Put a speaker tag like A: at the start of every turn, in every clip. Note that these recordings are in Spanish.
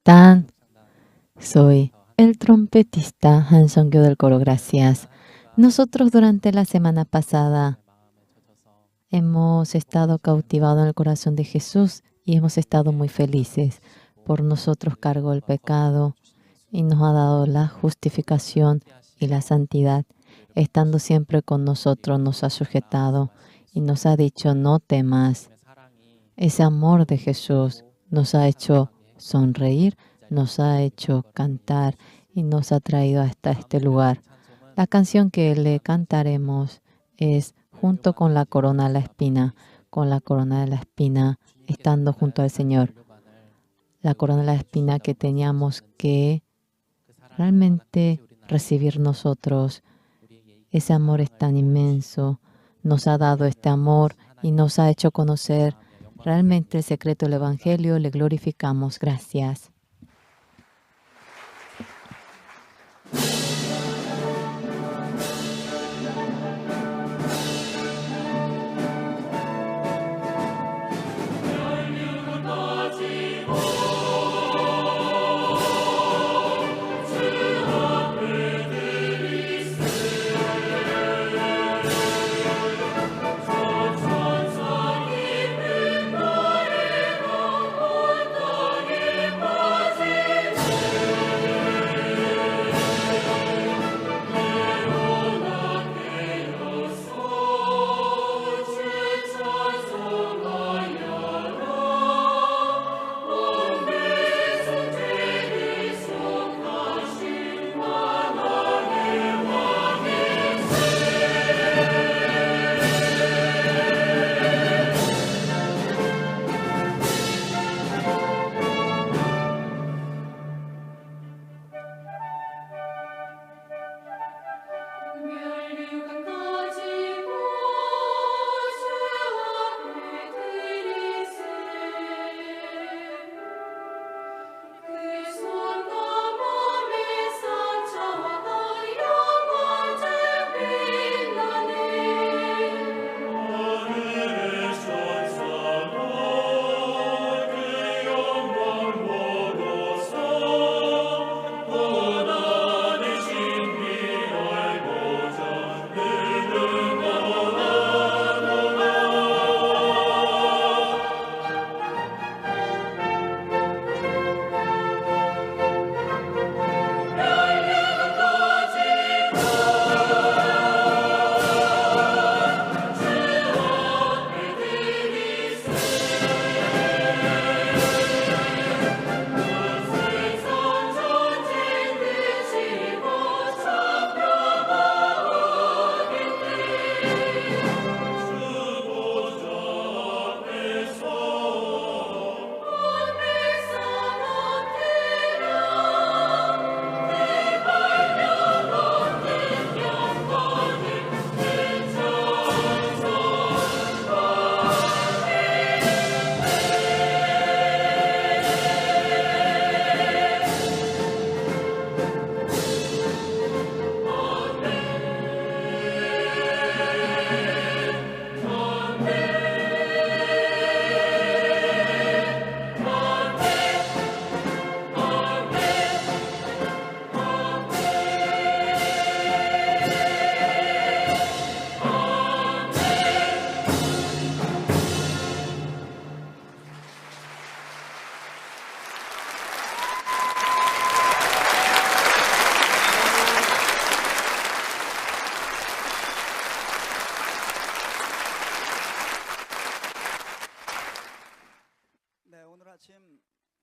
A: Tan, soy el trompetista Han Song-kyo del coro Gracias. Nosotros durante la semana pasada hemos estado cautivados en el corazón de Jesús y hemos estado muy felices. Por nosotros cargó el pecado y nos ha dado la justificación y la santidad. Estando siempre con nosotros, nos ha sujetado y nos ha dicho, no temas. Ese amor de Jesús nos ha hecho sonreír, nos ha hecho cantar y nos ha traído hasta este lugar. La canción que le cantaremos es junto con la corona de la espina, con la corona de la espina, estando junto al Señor. La corona de la espina que teníamos que realmente recibir nosotros. Ese amor es tan inmenso. Nos ha dado este amor y nos ha hecho conocer realmente el secreto del Evangelio. Le glorificamos. Gracias.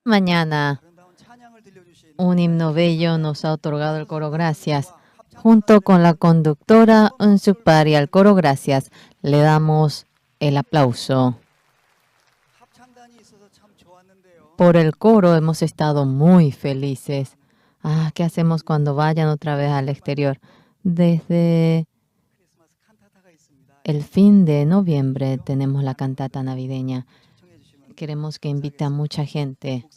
A: Mañana, un himno bello nos ha otorgado el coro Gracias. Junto con la conductora Eun-suk Park al coro Gracias, le damos el aplauso. Por el coro hemos estado muy felices. ¿Qué hacemos cuando vayan otra vez al exterior? Desde el fin de noviembre tenemos la cantata navideña. Queremos que invite a mucha gente.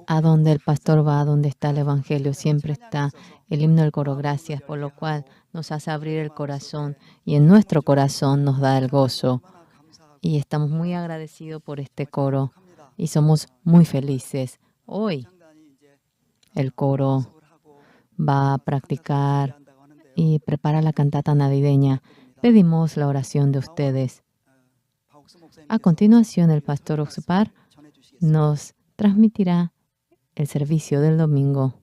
A: A donde el pastor va, a donde está el Evangelio, siempre está el himno del coro Gracias, por lo cual nos hace abrir el corazón y en nuestro corazón nos da el gozo. Y estamos muy agradecidos por este coro. y somos muy felices. Hoy el coro va a practicar y prepara la cantata navideña. Pedimos la oración de ustedes. A continuación, el pastor Oxupar nos transmitirá el servicio del domingo.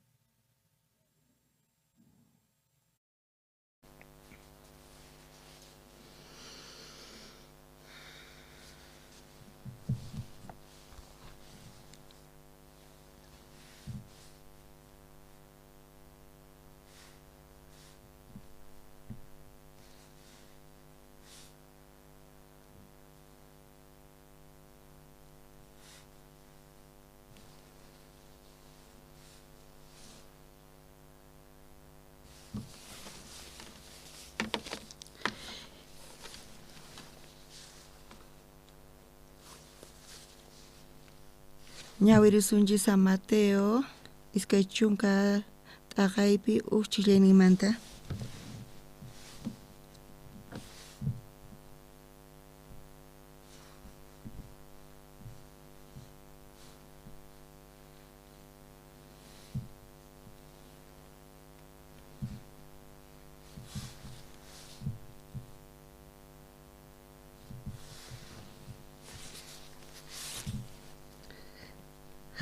B: Ñawirisunji San Mateo, iskay chunka t'aqaypi chillanimanta.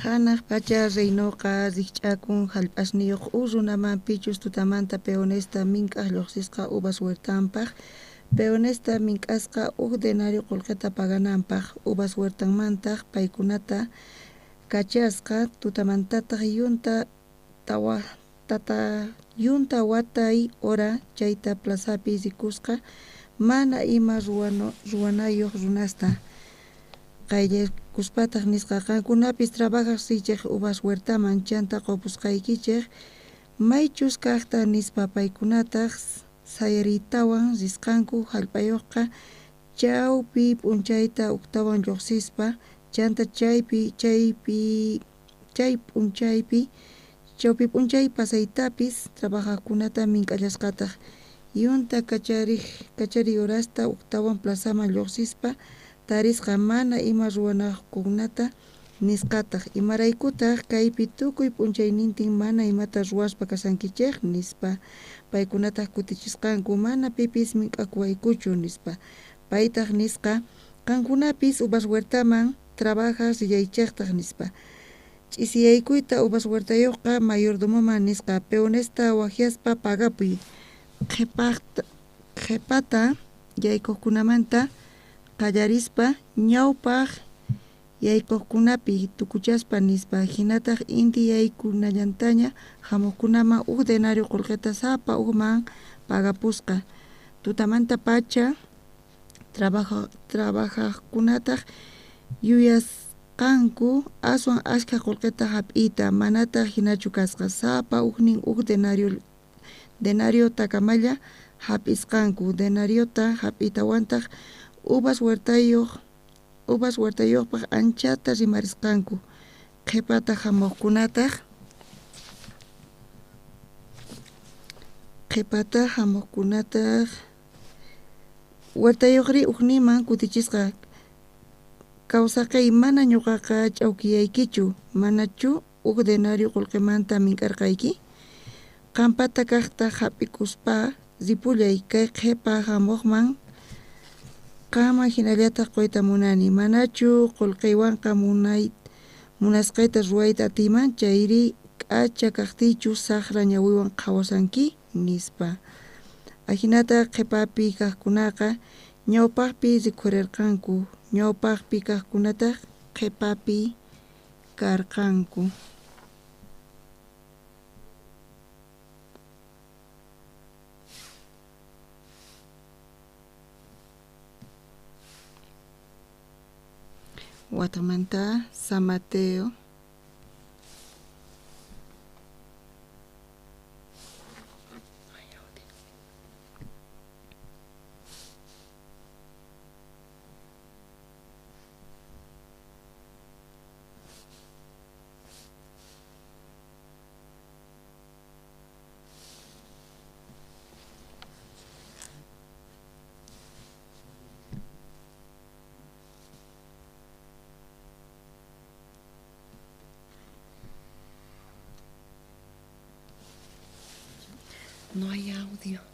B: Hanaq pacha reynoqa rikch'akun hallp'asniyuq runaman pichus tutamanta peonesta mink'aq lluqsisqa uvas huertanpaq, peonesta mink'asqa denario qullqita pagananpaq uvas huertanmantaq paykunata kachasqa tutamantataq yunta watay hora chayta plazapi rikusqa mana ima ruwanayuq runasta qayllaykuspataq nisqa qankunapis trabajaq sichiq uvas huertaman chanta qopusqaykichik maychus kaqta nispa paykunataq sayaritawan risqanku hallp'ayuqqa chawpi p'unchayta uqtawan lluqsispa chanta chawpi p'unchay pasaytapis trabajaqkunata mink'allasqataq yunta kachari horasta uqtawan plazaman lluqsispa tarisqa mana ima ruwanaqkunata nisqataq imaraykutaq kaypi tukuy p'unchaynintin mana imata ruwaspa kasankichik nispa paykunataq kutichisqanku mana pipis mink'akuwaykuchu nispa paytaq nisqa qankunapis uvas huertaman trabajaq riyaychiqtaq nispa ch'isiyaykuyta uvas huertayuqqa mayordomoman nisqa peonesta wajiaspa pagapuy qhipata yaykuqkunamanta qallarispa ñawpaq yaykuqkunapi tukuchaspa nispa hinataq inti yaykunallantaña hamuqkunaman denario qullqita sapa man pagapusqa tutamanta pacha trabajaqkunataq yuyasqanku aswan ashka qullqita hap'iyta manataq hinachu kasqa sapa denario takamalla hap'isqanku denariota hap'itawantaq uvas huertayuqpaq anchata rimarisqanku qhipata hamuqkunataq huertayuqri uqniman kutichisqa kawsaqay mana ñuqaqa ch'awkiyaykichu manachu denario qullqimanta mink'arqayki qampata kaqta hap'ikuspa ripullay kay qhipa hamuqman qama hinallataq qoyta munani manachu qullqiywanqa munasqayta ruwayta atiyman chayri k'acha kaqtiychu saqra ñawiwan qhawasanki nispa ahinata qhipapi kaqkunaqa ñawpaqpi rikhurirqanku ñawpaqpi kaqkunataq qhipapi karqanku Watamanta San Mateo audio.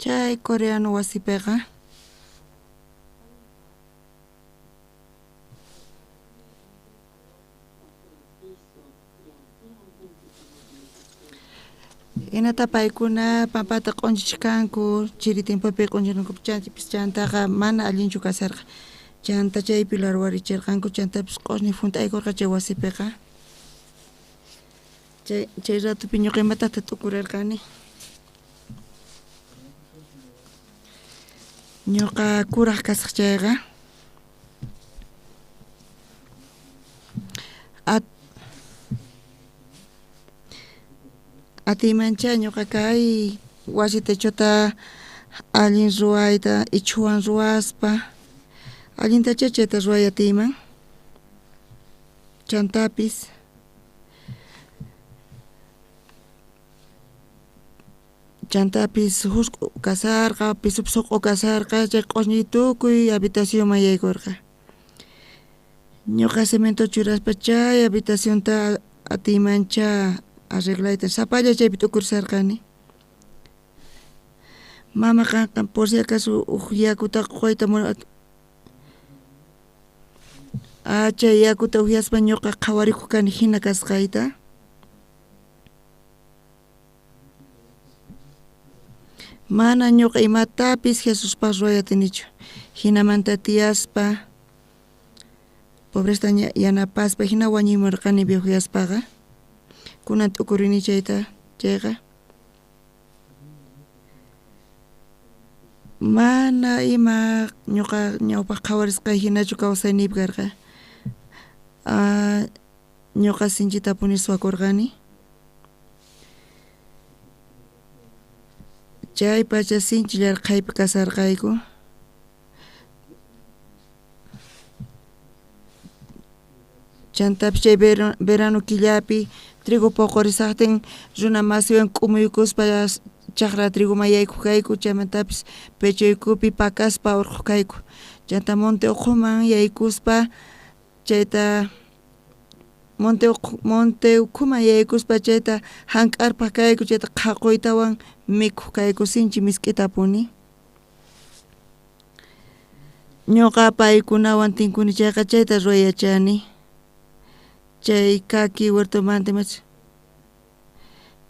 B: Chay coreano wasipiqa hinata paykuna papata q'unchichkanku chiri timpupi q'unchinankupi chantaqa mana allinchu kasarqa chanta chaypi larwarichirqanku chantapis q'usni funt'aykurqa chay wasipiqa chay ratupi ñuqa imatata tukurirqani ñuqa kuraq kasaq chayqa atiymancha ñuqa kay wasita chota allin ruwayta ichhuwan ruwaspa allintacha chayta ruway atiyman chantapis husq'u kasarqa pisupis huq'u kasarqa chay q'usñi tukuy habitacionman yaykurqa ñuqa cemento churaspa chay habitacionta atiymancha arreglayta sapalla chaypi tukurisarqani mama qanqa por si acaso yakuta qoyta chay yakuta upiaspa ñuqa qhawarikuq kani hina kasqayta mana ñuqa imatapis Jesuspas ruwayatinichu hinamanta tiyaspa pobresta yanapaspa hina wañuymurqani viujyaspaqa kunan tukurini chayqa mana ima ñuqa ñawpaq qhawarisqay hinachu kawsayniypi karqa ñuqa sinchitapuni suwakurqani chay pacha sinchi llarqaypi kasarqayku chantapis chay verano killapi trigo poqorisaqtin runa masiwan k'umuykuspa chaqra triguman yaykuq kayku chaymantapis pechuykupi pakaspa urquq kayku chanta monte uquman yaykuspa chayta monte ukhuman yaykuspa chayta hank'arpaq kayku chayta qhaquytawan mikhuq kayku sinchi misk'itapuni ñuqa paykunawan tinkuni chayqa chayta ruwayachani chay kaki huertomanta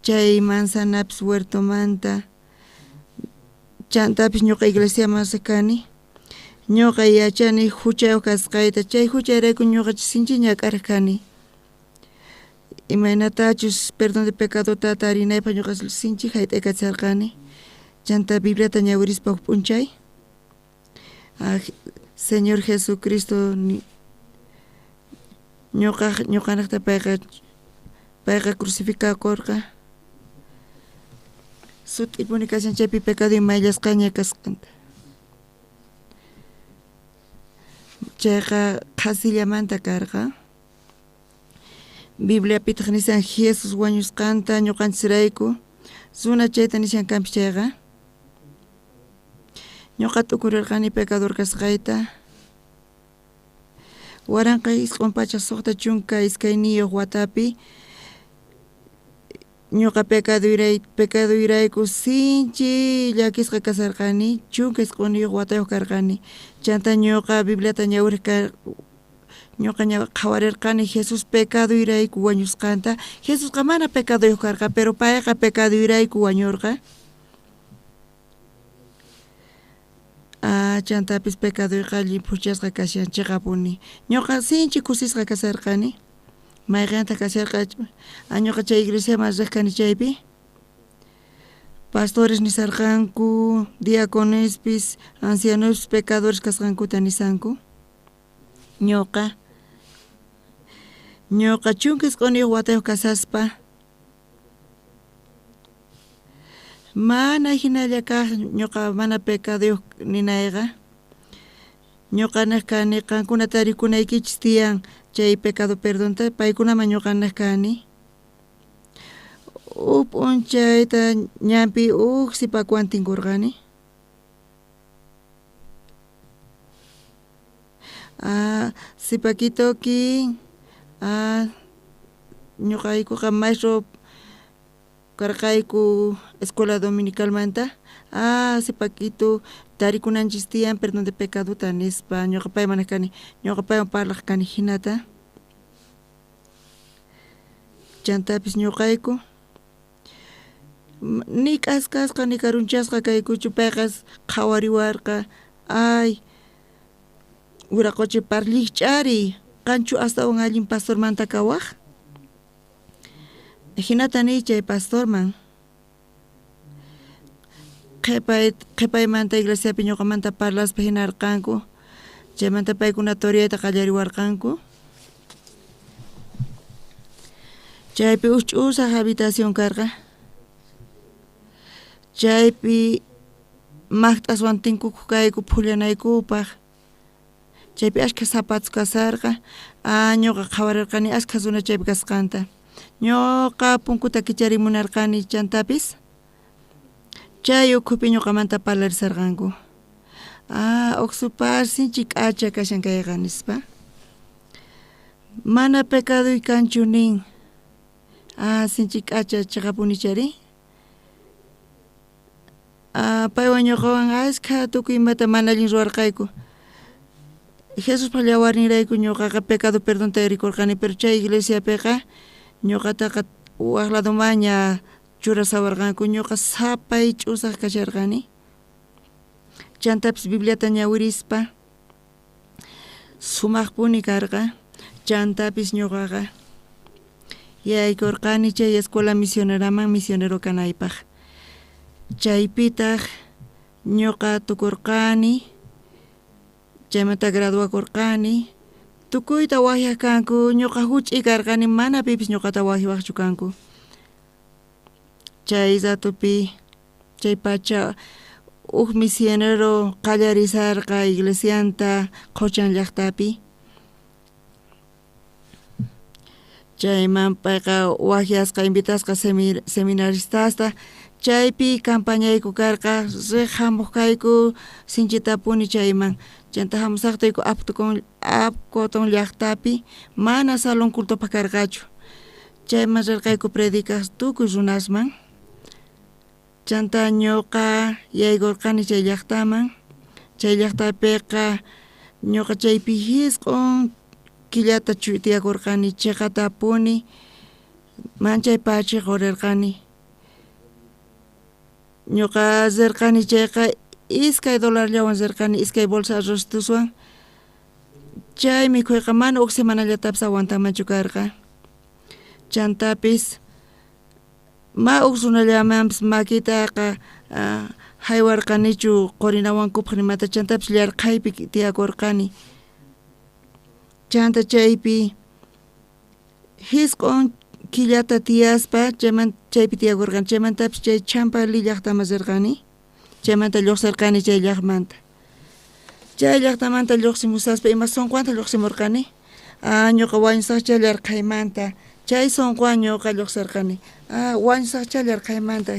B: chay manzanapis huertomanta chantapis ñuqa iglesiaman kani ñuqa yachani huchayuq kasqayta chay huchayrayku ñuqa sinchi ñak'araq kani imaynatachus perdón de pecadota tarinaypaq ñuqa sinchi hayt'aykacharqani chanta Bibliata ñawirispa p'unchay Señor Jesucristo ñuqanaqta payqa crucificakurqa sut'ipuni kashan chaypi pecado imayllasqaña kasqanta chayqa qasillamanta karqa Bibliapitaq nisan Jesus wañusqanta ñuqanchirayku suna chayta nishankanpis chayqa ñuqa tukurirqani pecador kasqayta waranqa isqun pacha suqta chunka iskayniyuq watapi ñuqa pecadorayku sinchi llakisqa kasarqani chunka isquniyuq watayuq karqani chanta ñuqa Bibliata ñawirqa ñuqa qhawarirqani Jesus pecadorayku wañusqanta Jesusqa mana pecadorayuq karqa pero payqa pecadorayku wañurqa chantapis pecadorqa llimpuchasqa kashan chiqapuni ñuqa sinchi kusisqa kasarqani mayganta kasharqa añoqa chay iglesia mas riqkani chaypi pastores nisarqanku diaconespis ancianospis pecadores kasqankuta nisanku ñuqa chunkas q'uniyuq watayuq kasaspa mana hinalla kaq ñuqa mana pecaduyuq ninayqa ñuqa kani qankunata rikunaykichis tiyan chay pecado perdonta paykunaman ñuqa kani p'unchayta ñampi sipakuwan tinkurqani sipakitoki ñuqaykuqa maestro karqayku escuela dominical manta sipakito tarikunanchis tiyan perdón de pecadota nispa ñuqa payman kani ñuqa payman parlaq kani hinata chantapis ñuqayku ni k'askasqa ni karunchasqa kaykuchu payqas qhawariwarqa wiraquchi parliq ch'ari qanchu astawan allin pastor manta kawaq hinata ni chay pastorman qhipaymanta iglesiapi ñuqamanta parlaspa hinarqanku chaymanta paykuna toriyayta qallariwarqanku chaypi uch'usaq habitación karqa chaypi maqt'aswan tinkukuq kayku phullanaykupaq chaypi ashka zapatos kasarqa ñuqa qhawarirqani ashka runa chaypi kasqanta ñuqa punkuta kicharimunarqani chantapis chay ukhupi ñuqamanta parlarisarqanku uqsupar sinchi k'acha kashan kayqa nispa mana pecadoy kanchu nin sinchi k'acha chiqapuni chari paywan ñuqawan ashka tukuy imata mana allin ruwarqayku Jesus pallawarnirayku ñuqaqa pecado perdonta rikurqani pero chay iglesiapiqa ñuqataqa waq ladomaña churasawarqanku ñuqa sapay ch'usaq kasharqani chantapis bibliata ñawirispa sumaqpuni karqa chantapis ñuqaqa yaykurqani chay escuela misioneraman misionero kanaypaq chaypitaq ñuqa tukurqani chaymanta graduakurqani tukuyta wahyaq kanku ñuqa huch'y karqani mana pipis ñuqata wahyawaqchu kanku chay zatupi chay pacha misionero qallarisarqa iglesianta quchan llaqtapi chayman payqa wahyasqa invitasqa seminaristasta chaypi campañayku karqa riq hamuq kayku sinchitapuni chayman chanta hamusaqtayku apkotun llaqtapi mana salón cultupaq karqachu chayman rirqayku predicaq tukuy runasman chanta ñuqa yaykurqani chay llaqtaman chay llaqtapiqa ñuqa chaypi hisq'un killata tiyakurqani chiqatapuni manchay pachiq urirqani ñuqa zirqani chayqa iskay $llawan zirqani iskay bolsa arroz tuswan chay mikhuyqa mana semanallatapis aguantamanchu karqa chantapis runallamanpis makitaqa haywarqanichu qurinawan kupaq nimata chantapis llarqaypi tiyakurqani chanta chaypi hisq'un killata tiyaspa chaypi tiyakurqani chaymantapis chay Champali llaqtaman rirqani chaymanta lluqsirqani chay llaqmanta chay llaqtamanta lluqsimusaspa ima sunqwanta lluqsimurqani ñuqa wañusaqcha llarqaymanta chay sunqwan ñuqa lluqsirqani wañusaqcha llarqaymanta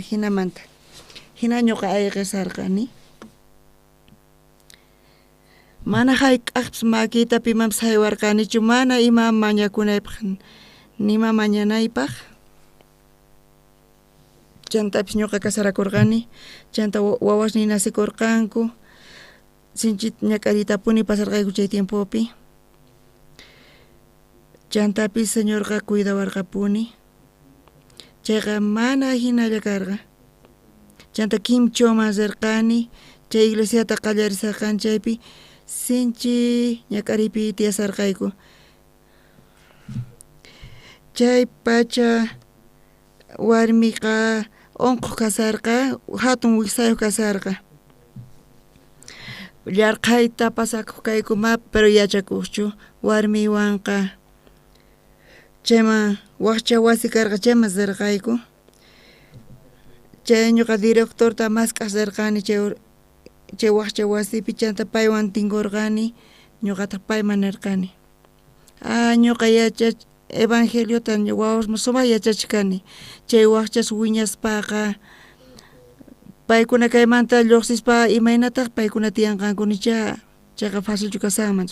B: hina ñuqa ayqisarqani mana hayk'aqpis makita pimanpis haywarqanichu mana ima mañakunaypaq nima mañanaypaq chantapis ñuqa kasarakurqani chanta wawasniy nasikurqanku sinchit ñakarritapuni pasarqayku chay tiempopi chantapis señorqa cuidawarqapuni chayqa mana hinalla karqa chanta kimchoman rirqani chay iglesiata qallarisarqani chaypi sinchi ñak'aripi tiyasarqayku chay pacha warmiqa onqu kasarqa hatun wiksayuq kasarqa llarqayta pasakuq kayku pero yachakuqchu warmiwanqa chayma wakcha wasi karqa chayma sirqayku chay ñuqa directorta mask'asirqani chay wakcha wasipi chanta paywan tinkurqani ñuqata payman nirqani ñuqa evangeliota wawasman sumaq yachachikani chay wakchas wiñaspaqa paykuna kaymanta lluqsispa imaynataq paykuna tiyanqankunicha chayqa facilchu kasaqman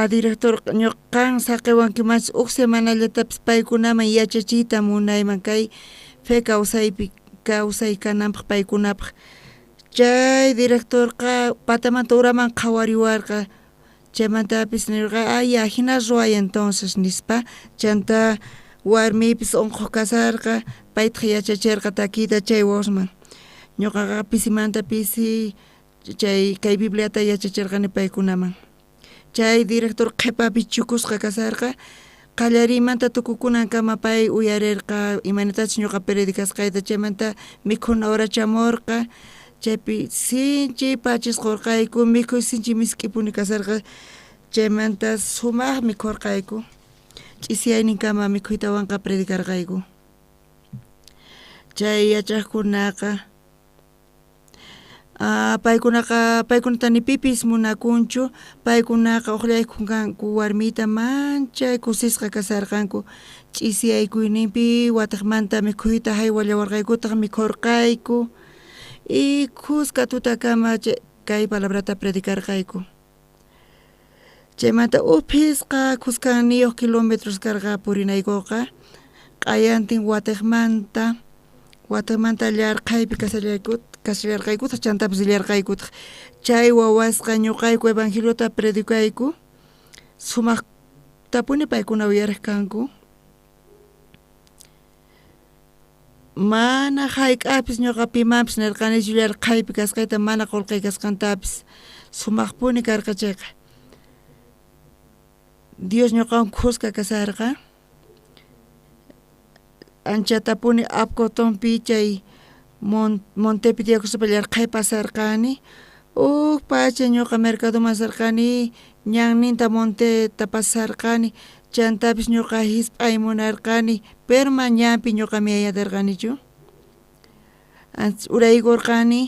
B: director ñuqan saqiwankimanchis huk semanallatapis paykunaman yachachiyta munayman kay fe kawsaykananpaq paykunapaq chay directorqa patamanta uraman qhawariwarqa chaymantapis nirqa ya hina ruay entonces nispa chanta warmipis onqu kasarqa paytaq yachachirqa takiyta chay wawasman ñuqaqa pisimanta pisi chay kay bibliata yachachirqani paykunaman chay director qhipapi chukusqa kasarqa qallarimanta tukukunankama pay uyarirqa imanatachus ñuqa predicasqayta chaymanta mikhuna hora chamurqa chaypi sinchi pachis qurqayku mikhuy sinchi misk'ipuni kasarqa chaymanta sumaq mikhurqayku ch'isiyayninkama mikhuytawanqa predicarqayku chay yachaqkunaqa paykunata ni pipis munakunchu paykunaqa uqllaykunku warmita manchay kusisqa kasarqanku ch'isiyaykuyninpi wataqmanta mikhuyta haywallawarqaykutaq mikhurqayku y kuska tutakama kay palabrata predicarqayku chaymanta upisqa kuskaniyuq kilómetros karqa purinaykuqa q'ayantin wataqmanta llarqaypi kashararqaykutaq chantapis llarqaykutaq chay wawasqa ñuqayku evangeliota predicayku sumaqtapuni paykuna uyariq kanku mana hayk'apis ñuqa pimanpis nirqanichu llarqaypi kasqayta mana qulqay kasqantapis sumaqpuni karqa chayqa Dios ñuqawan kuska kasarqa anchatapuni apkotonpi chay montepi tiyakusapa llarqay pasarqani pacha ñuqa mercadoman sarqani ñanninta monteta pasarqani chantapis ñuqa hisp'ay munarqani pero mañanpi ñuqa miyayadarqanichu uraykurqani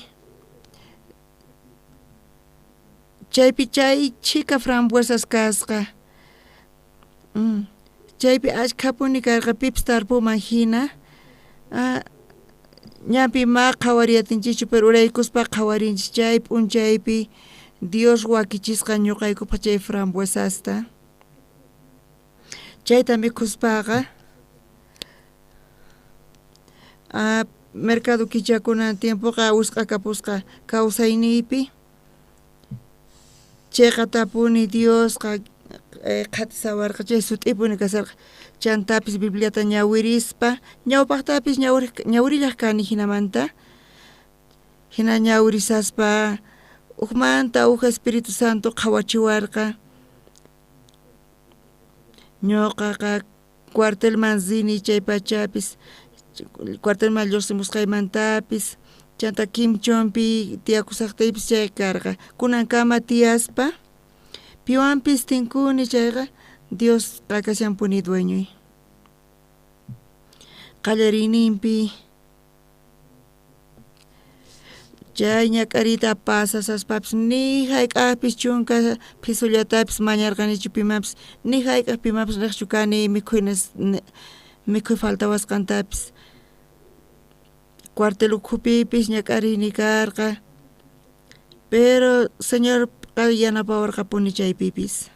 B: chaypi chay chika frambuesas kasqa chaypi achkapuni karqa pipas tarpuman hina ñapi qhawariyatinchichu pero uraykuspa qhawarinchis chay p'unchaypi Dios wakichisqa ñuqaykupa chay frambuesasta chayta mikhuspaqa mercado kichakuna tiempoqa usq'akapusqa kawsayniypi chayqa tapuni Diosqa qhatisawarqa chay sut'ipuni kasarqa chantapis bibliata ñawirispa ñawpaqtapis ñawrillaq kani hinamanta hina ñawrisaspa ukmanta Espíritu Santo qhawachiwarqa ñuqaqa cuartelman zini chay pachapis cuartelman lluqsimusqaymantapis chanta kimchonpi tiyakusaqtaypis chay karqa kunankama tiyaspa piwanpis tinkuni chayqa Dios qakashanpuni dueñoy qallariyninpi chay ñakarita pasaspapas ni hayk'apis chunka pisullatapas mañarqanichu pimapas ni hayk'aq pimapas riqchu kani mikhuy faltawasqantapis cuartel ukhupipis ñakarini karqa pero Señor yanapawarqapuni chaypipis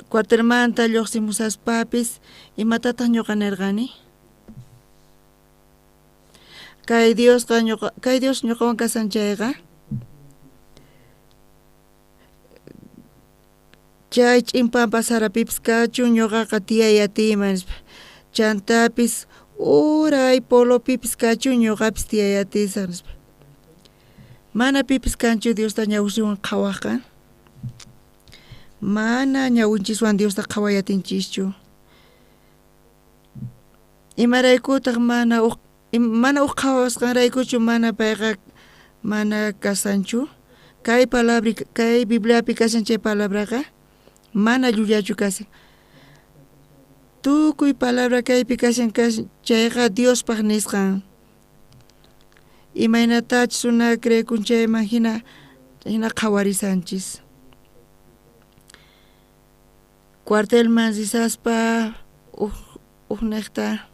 B: cuartelmanta lluqsimusaspapis imatataq ñuqa nirqani kay Dios ñuqawan kasan chayqa chay ch'impanpas sarapipis kachun ñuqaqa tiyayatiman chantapis uray polopipis kachun ñuqapis tiyayatisaq mana pipis kanchu Diosta ñawriwan qhawaqqa mana ñawinchikwan Diosta qhawayatinchikchu. Imaraykutaq mana qhawasqanraykuchu mana payqa mana kasanchu. Kay palabra kay Bibliapi kashan chay palabraqa mana llullachu kasan. Tukuy palabra kaypi kashan chayqa Diospaq nisqan. Imaynatachus suna creykunchayman hina qhawarisanchis. Cuartelman risaspa uqniqta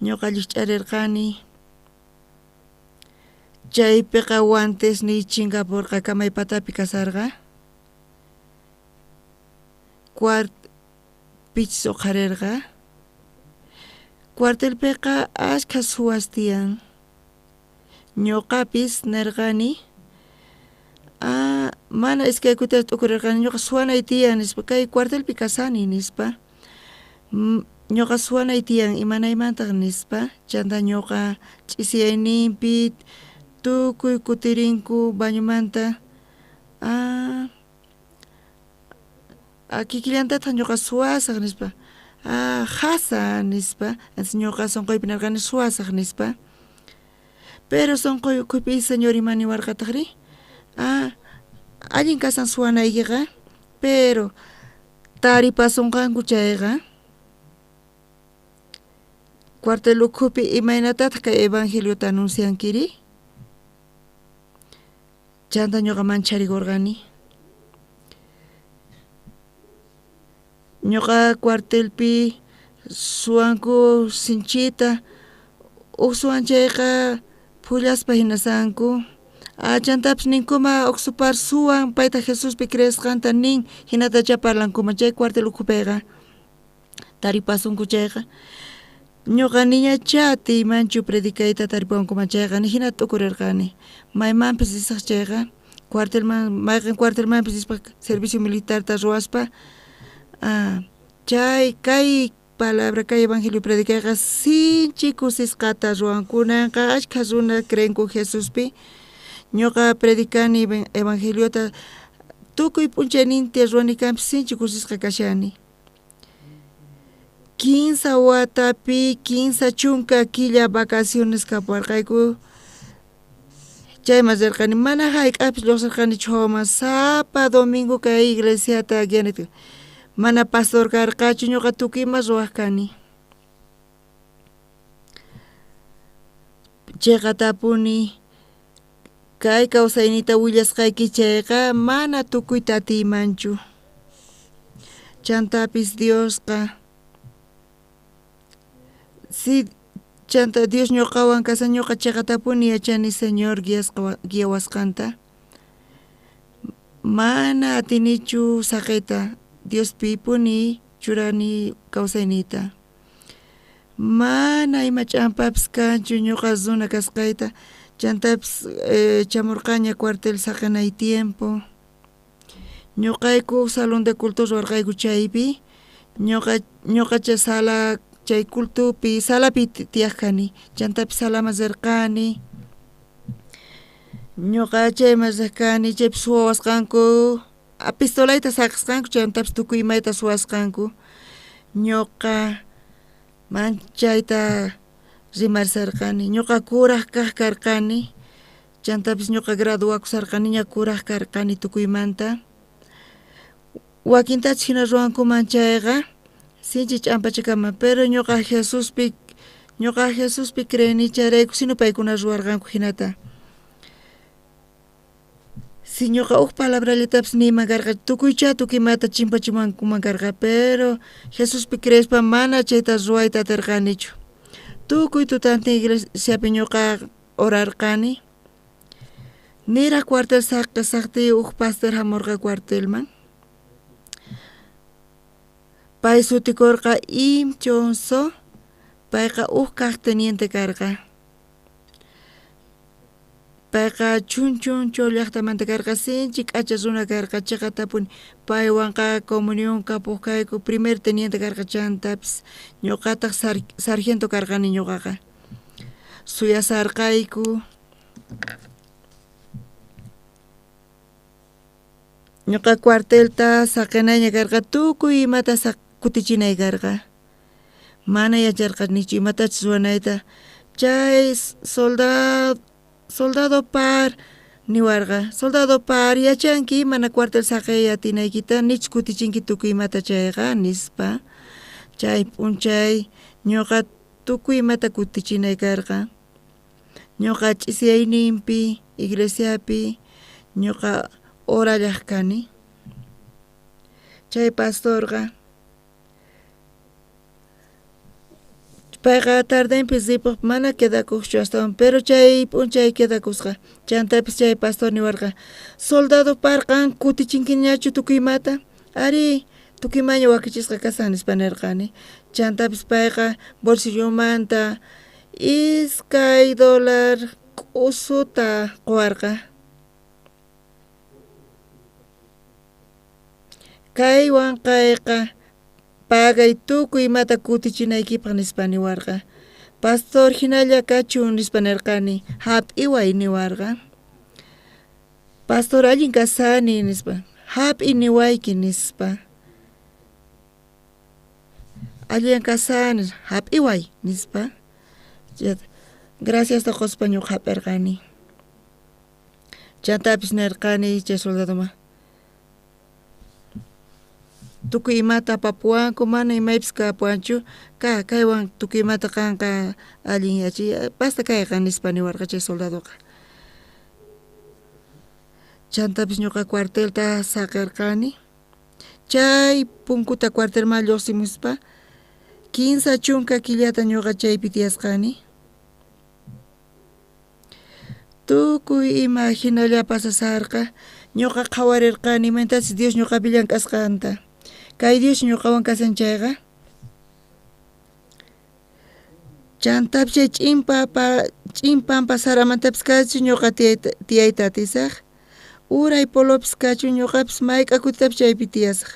B: ñuqa lluch'arirqani. Chaypiqa wantes ni Chingapurqa Kamaypatapi kasarqa. Pichis uqharirqa. Cuartelpiqa ashka suwas tiyan. Ñuqapis nirqani mana iskaykutas t'ukurirqani ñuqa suwanay tiyan nispa kay cuartelpi kasani nispa. Ñuqa suwanay tiyan imanaymantaq nispa chanta ñuqa ch'isiyayninpi tukuy kutirinku bañumanta kikillantataq ñuqa suwasaq nispa hasa nispa ñuqa sunquypi nirqani suwasaq nispa. Pero sunquypi señor imani warqataqri allin kasan suwanaykiqa pero taripasunqanku chayqa cuartel ukhupi imaynatataq kay evangeliota anunciankiri chanta ñuqa mancharigurqani. Ñuqa cuartelpi suwanku sinchita suwan chayqa pullaspa hinasanku chantapish ninkuma uksupar suwan payta Jesuspi creesqanta nin hinatacha parlankuma chay cuartel ukhupayqa taripasunku chayqa ñuqa niñacha atiymanchu predikayta taripawankuman chayqa ni hinata ukurirqani maymanpis risaq chayqa cuartelman mayqin cuartelmanpis rispa servicio militarta ruwaspa chay kay palabra kay evangelio predikayqa sinchi kusisqata ruwankunanqa ashka runa creenku Jesuspi. Ñuqa predikani evangeliota tukuy p'unchayninti ruwani kanpis sinchi kusisqa kashani. 15 watapi 15 chunka killa vacaciones kaparqayku. Chayman rirqani mana hayk'apis lluqsirqani chawman sapa domingo kay iglesiata guianita. Mana pastor karqachu ñuqa tukiyman ruwaq kani. Chayqa tapuni kay kawsaynita willasqayki chayqa mana tukuyta atiymanchu. Chantapis Diosqa si chanta Dios ñuqawan kasan ñuqa chayqa tapuni yachani Señor guiawasqanta. Mana atinichu saqayta Diospi puni churani kawsaynita. Mana ima ch'ampapis kanchu ñuqa runa kasqayta chantapis chamurqaña cuartel saqanay tiempo. Ñuqayku salón de culto ruwarqayku chaypi ñuqa chay sala chay cultupi salapi tiyaq kani chantapis salaman rirqani. Ñuqa chayman riq kani chaypis suwawasqanku pistolayta saqasqanku chantapis tukuy imayta suwasqanku. Ñuqa manchayta rimarisarqani ñuqa kuraq kaq karqani chantapis ñuqa graduakusarqani ña kuraq karqani tukuymanta. Wakintachik hina ruwankuman chayqa sinchi ch'ampachakama pero ñuqa Jesuspi creeni chayrayku sino paykuna ruwarqanku hinata. Si ñuqa palabrallatapis niyman karqa tukuymanta chimpachimankuman karqa pero Jesuspi creespa mana chayta ruwayta atirqanichu. Tukuy tutantin iglesiapi ñuqa orarqani. Niraq cuartel saqti pastor hamurqa cuartelman. Pay sutikurqa Imchonso payqa kaq teniente karqa. Payqa chunchuncho llaqtamanta karqa sinchi k'acha runa karqa chayqa tapuni paywanqa comunión kapuq kayku primer teniente karqa chantapis ñuqataq sargento karqani ñuqaqa. Suyasarqayku ñuqa cuartelta saqinaña karqa tukuy imata kutichinay karqa mana yacharqanichu imatachus ruwanayta chay soldado par niwarqa soldado par yachanki mana cuartel saqay atinaykita nichus kutichinki tukuy imata chayqa nispa chay p'unchay ñuqa tukuy imata kutichinay karqa ñuqa ch'isiyayninpi iglesiapi ñuqa orallaq kani chay pastorqa payqa tardenpis ripuq mana quedakuqchu astawan pero chay p'unchay quedakusqa chantapis chay pastor niwarqa soldado parqan kutichinkiñachu tukuymata ari tukuymaña wakichisqa kasan nispa nirqani chantapis payqa bolsillomanta iskay dólar k'usuta quwarqa kaywan kayqa pagay tukuy imata kutichinaykipaq nispa niwarqa pastor hinalla kachun nispa nirqani hap'iway niwarqa pastor allin kasani nispa hap'i niwayki nispa allin kasani hap'iway nispa gracias ta quspa ñuqa hap'irqani chantapis nirqani chay soldadoma tukuy imata apapuwanku mana imaypis kapuwanchu kaywan tukuy imata kanqa allin yachi basta kayqa nispa niwarqa chay soldadoqa chantapis ñuqa cuartelta saqirqani chay punkuta cuartelman lluqsimuspa 15 chunka killata ñuqa chaypi tiyasqani tukuy ima hinalla pasasarqa ñuqa qhawarirqani imantasis Dios ñuqapi llank'asqanta kay Dios ñuqawan kasanchayqa chantapis chay ch'impan pasaramantapis kachu ñuqa tiyayta atisaq uray polopis kachu ñuqapis mayqa kutitapis chaypi tiyasaq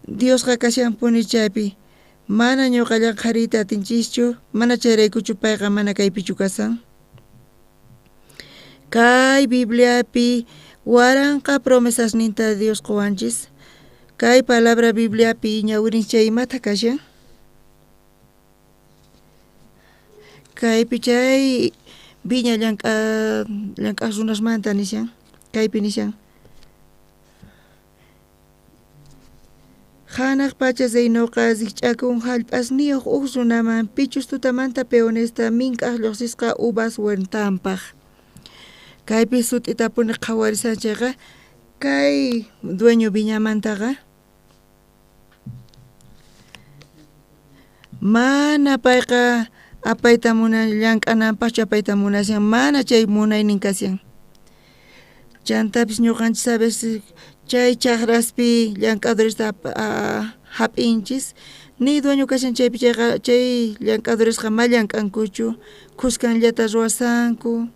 B: Diosqa kashanpuni chaypi mana ñuqa llanqariyta atinchishchu mana chayraykuchu payqa mana kaypichu kasan kay Bibliapi waranqa promesasninta Dios quwanchis kay palabra Bibliapi ñawirin chay imata kashan kaypi chay viña llank'aq runasmanta nishan kaypi nishan hanaq pacha zeynuqa zikch'akun hallp'asniyuq huk runaman pichus tutamanta peonesta mink'aq lluqsisqa uvas huertanpaq kaypi sut'itapuni qhawarisanchayqa kay dueño viñamantaqa mana payqa apayta munan llank'ananpaqchu apayta munashan mana chay munaynin kashan chantapis ñuqanchis sabes chay chakraspi llank'aduresta hap'inchis ni dueño kashan chaypi chayqa chay llank'aduresqa ma llank'ankuchu kuskanllata ruwasanku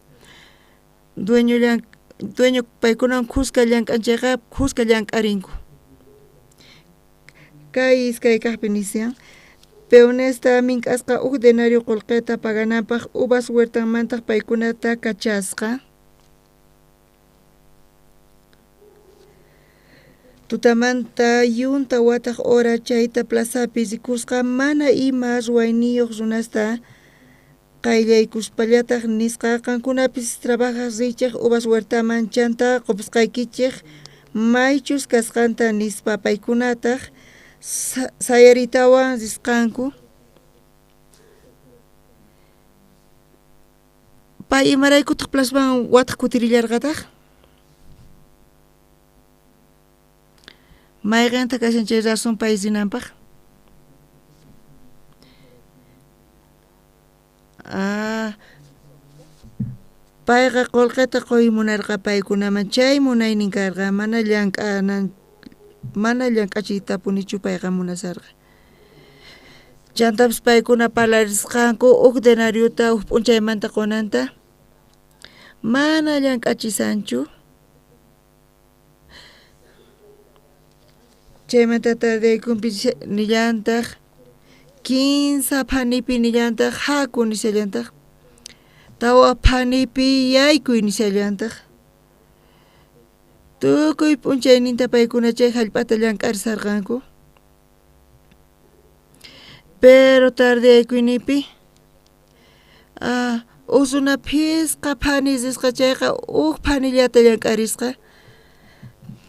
B: dueño paykunawan kuska llank'anchayqa kuska llank'arinku kay iskay kaqpi nisyan peonesta mink'asqa huk denario qullqita pagananpaq uvas huertanmanta paykunata kachasqa tutamanta yunta wataq hora chayta plazapi rikusqa mana ima ruwayniyuq runasta qayllaykuspallataq nisqa qankunapis trabajaq richiq uvas huertaman chanta qupusqaykichik maychus kasqanta nispa paykunataq sayaritawan risqanku pay imaraykutaq plasman wataq kutirillarqataq mayqanta kashan chay razón pay rinanpaq payqa qullqita quy munarqa paykunaman chay munaynin karqa mana llank'achiytapunichu payqa munasarqa chantapis paykuna parlarisqanku huk denariota huk p'unchaymanta qunanta mana llank'achisanchu chaymanta tardaykunpi nillantaq 15 phanipi nillantaq haku nisallantaq tawa phanipi yaykuy nisallantaq tukuy p'unchayninta paykuna chay hallp'ata llank'arisarqanku. Pero tardeaykuynipi usuna phisqa phanisisqa chayqa phanillata llank'arisqa.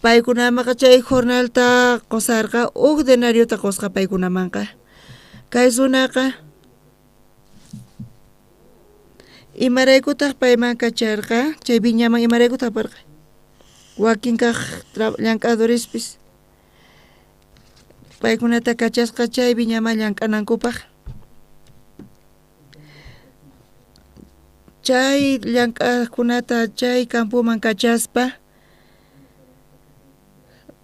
B: Paykunamaqa chay jornalta qusarqa denariota qusqa paykunamanqa. Kay sunaqa imaraykutaq payman kacharqa, chay viñaman imaraykutaq parqa. Wakin kaq llank'adorespis paykunata kachasqa chay viñaman llank'anankupaq. Chay llank'aqkunata chay campuman kachaspa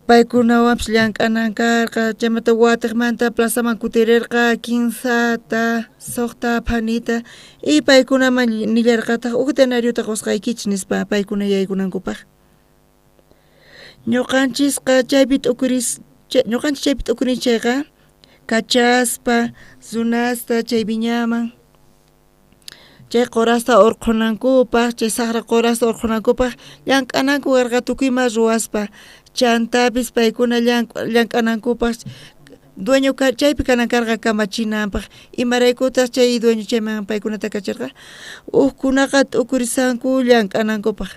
B: paykunawanpish llank'anankarqa, chaymanta watiqmanta plazaman kutirirqa kinsata, suqta, phanita y paykunaman nillarqataq denariota qusqaykichis nispa paykuna yaykunankupaq. Ñuqanchis chaypi t'ukurinchayqa kachaspa, sunasta chay viñaman, chay qurasta urqunankupaq, chay saqra qurasta urqunankupaq llank'ananku karqa tukuyma ruwaspa, chantapis paykuna llank'anankupaq dueño chaypi kanankarqa kamachinanpaq imaraykutaq chay dueño chayman paykunata kacharqa kunaqa t'ukurisanku llank'anankupaq,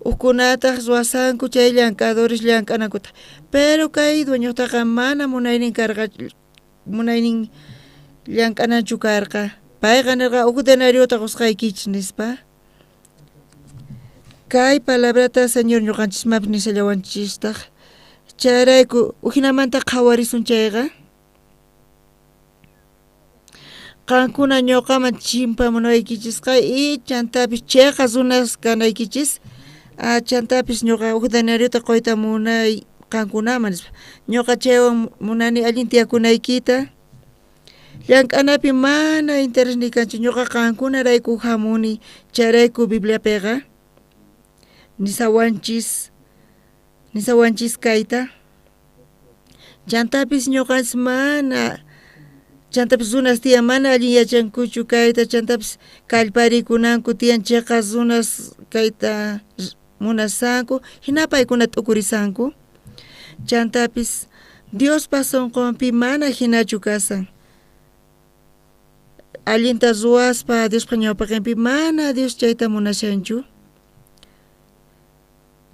B: kunataq ruwasanku chay llank'adores llank'anankutaq, pero kay dueñotaqa mana munaynin karqa, munaynin llank'ananchu karqa, payqa nirqa denariota qusqaykichis nispa. Kay palabrata Señor ñuqanchismapis nisallawanchistaq, chayrayku hinamanta qhawarisun chayqa. Qankuna ñuqaman chimpamunaykichisqa y chantapis chayqa runas kanaykichis, chantapis ñuqa denariota qoyta munay qankunaman nispa. Ñuqa chaywan munani allin tiyakunaykita, llank'anapi mana interés ni kanchu, ñuqa qankunarayku hamuni, chayrayku Bibliapiqa nisawanchis kayta. Chantapis ñuqanchis mana, chantapis runas tiyan mana allin yachankuchu kayta, chantapis kallparikunanku tiyan chayqa runas kayta munasanku, hina paykuna t'ukurisanku. Chantapis Diospa sunqunpi mana hinachu kasan. Allinta ruwaspa Diospa ñawpaqinpi mana Dios chayta munashanchu.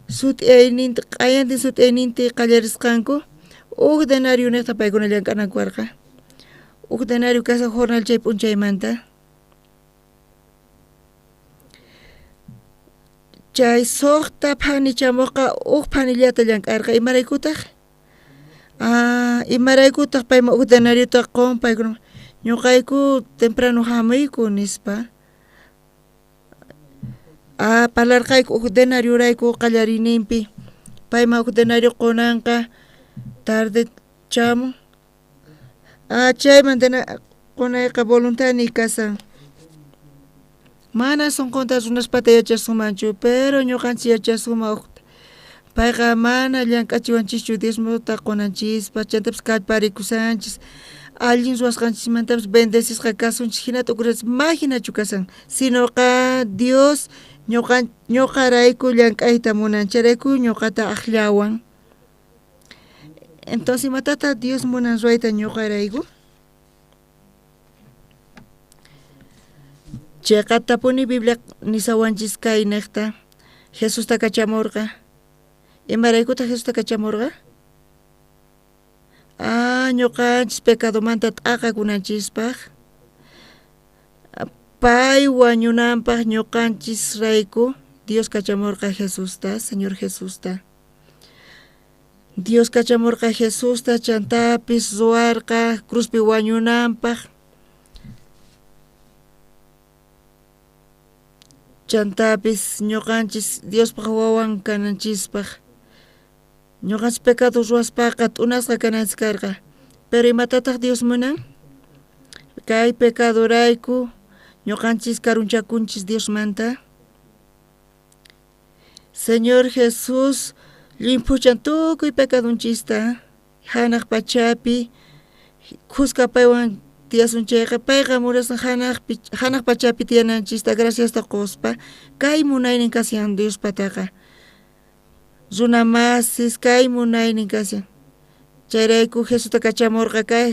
B: Qayantin sut'ayninti qallarisqanku denario niqta paykuna llank'anankuarqa. Denario kasa jornal chay p'unchaymanta. Chay suqta phani chamuqqa phanillata llank'arqa imaraykutaq. Imaraykutaq payman denariota qun paykuna ñuqayku temprano hamuyku nispa. Palarqayku denariorayku qallarininpi payman denario qunanqa tarde chamun. Chayman qunayqa voluntani kasan. Mana sunqunta runaspata yachasumanchu, pero ñuqanchis yachasuman payqa mana llank'achiwanchischu diezmota qunanchis, chantapis kallparikusanchis, allin ruwasqanchismantapas bendecishqa kasunchis, hinata ukuranchis hinachu kasan, sinoqa Dios ñuqarayku llank'ayta munan, chayrayku ñuqata aqllawan. Entonces imatata Dios munan ruwayta ñuqarayku? Chayqa tapuni Biblia nisawanchis kay niqta, Jesusta kachamurqa. Imaraykutaq Jesusta kachamurqa? Ñuqanchis pecadomanta t'aqakunanchispaq, pay wañunanpaq ñuqanchis rayku Dios kachamurqa Jesusta, Señor Jesusta. Dios kachamurqa Jesusta chantapis ruwarqa cruzpi wañunanpaq, chantapis ñuqanchis Diospaq wawan kananchispaq, ñuqanchis pecado ruwaspaqa t'unasqa kananchis karqa, pero imatataq Dios munan? Kay pecadorayku ñuqanchis karunchakunchis Diosmanta. Señor Jesús limpuchan tukuy pecadonchista, hanaq pachapi qusqa paywan tiyasunchayqa payqa murasqa hanaq pachapi tiyananchista graciasta quspa kay munaynin kasiyan Diospataqa. runamasis kay munaynin kashan chayrayku Jesusta kachamurqa kay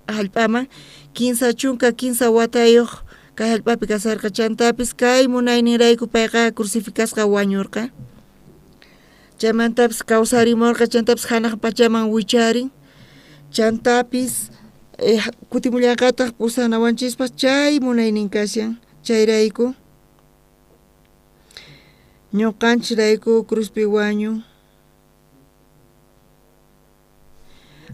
B: hallp'aman 15 chunka 15 watayuq kay hallp'api kasarqa chantapis kay munayninrayku payqa crucificasqa wañurqa chaymantapis kawsarimurqa chantapis hanaq pachaman wicharin chantapis kutimullanqataq pusanawanchispas chay munaynin kashan chayrayku ñuqanchirayku cruzpi wañun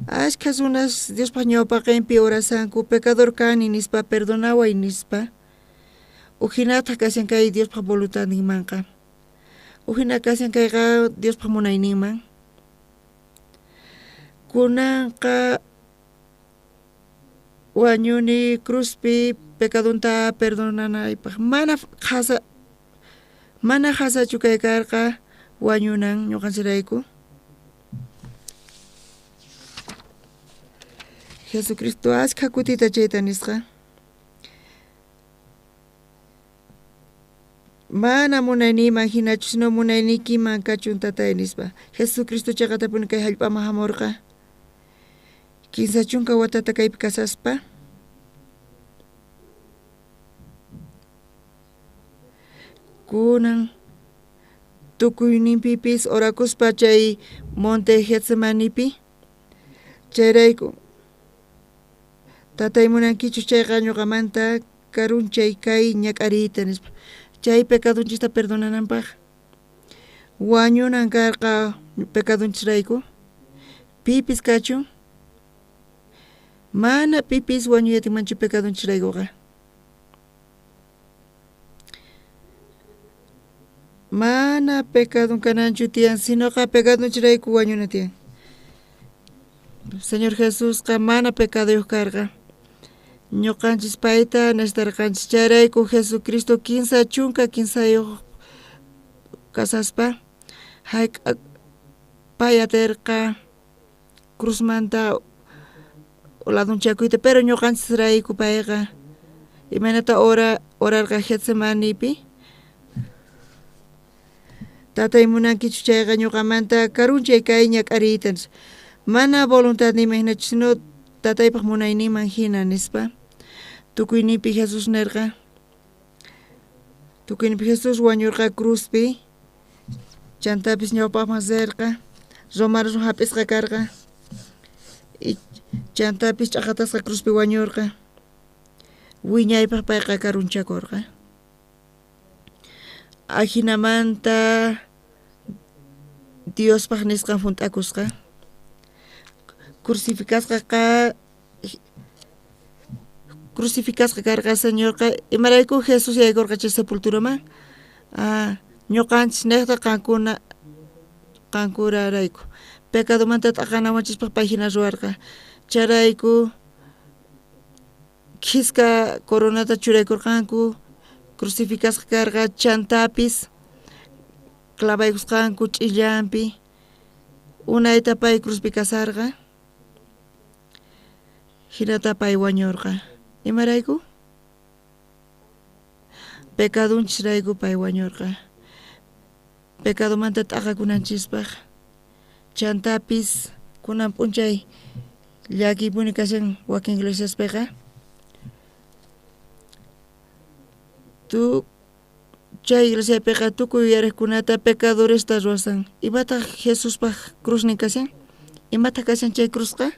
B: ashka runas Diospa ñawpaqinpi orasanku pecador kani nispa perdonaway nispa uhinata kashan kay Diospa voluntad nimanqa uhina kashan kayqa Diospa munayninman kunanqa wañuni cruzpi pecadonta perdonanaypaq mana hasachu kaykarqa wañunan ñuqanchirayku Jesucristo ashka kutita chayta nisqa mana munayniman hinachu sino munaynikiman kachun tatay nispa Jesucristo chaqatapuni kay hallp'aman hamurqa 15 chunka watata kaypi kasaspa kunan tukuyninpipis orakuspa chay monte Getsemanipi chayrayku tatay munankichu chayqa ñuqamanta karunchay kay ñak'ariyta nispa chay pecadonchista perdonananpaq wañunan karqa pecadonchisrayku pipis kachun mana pipis wañuyatimanchu pecadonchisraykuqa mana pecadon kananchu tiyan sinoqa pecadonchisrayku wañuna tiyan Señor Jesús mana pecadayuq karqa ñuqanchis payta nestarqanchis chayrayku Jesucristo 15 chunka 15 kasaspa pay atirqa cruzmanta ladunchakuyta pero ñuqanchis rayku payqa imanata orarqa Getsemanipi tatay munankichu chayqa ñuqamanta karunchay kay ñak'ariyta mana voluntad nima hinachu sino tataypaq munayninman hina nispa tukuynipi Jesús nirqa tukuynipi Jesús wañurqa cruzpi chantapis ñawpaqman serqa romaru hap'isqa karqa y chantapis ch'aqatasqa cruzpi wañurqa wiñaypaq payqa karunchakurqa ajinamanta Diospaq nisqan hunt'akusqa crucificasqa karqa Señorqa imarayku Jesús yaykurqa chay sepulturaman ñuqanchis niqta qankurarayku pecadomanta t'aqanawanchispaq pay hina ruwarqa charayku qhisqa coronata churaykurqanku crucificasqa karqa chantapis clavaykusqanku ch'illanpi unayta pay cruzpi kasarqa hinata pay wañurqa imarayku pecadonchisrayku pay wañurqa pecadomanta t'aqakunanchispaq chantapis kunan p'unchay llakipuni kashan wakin iglesiaspiqa chay iglesiapiqa tukuy yariqkunata pecadoresta ruwasan imataq Jesuspaq cruznin kashan imataq kashan chay cruzqa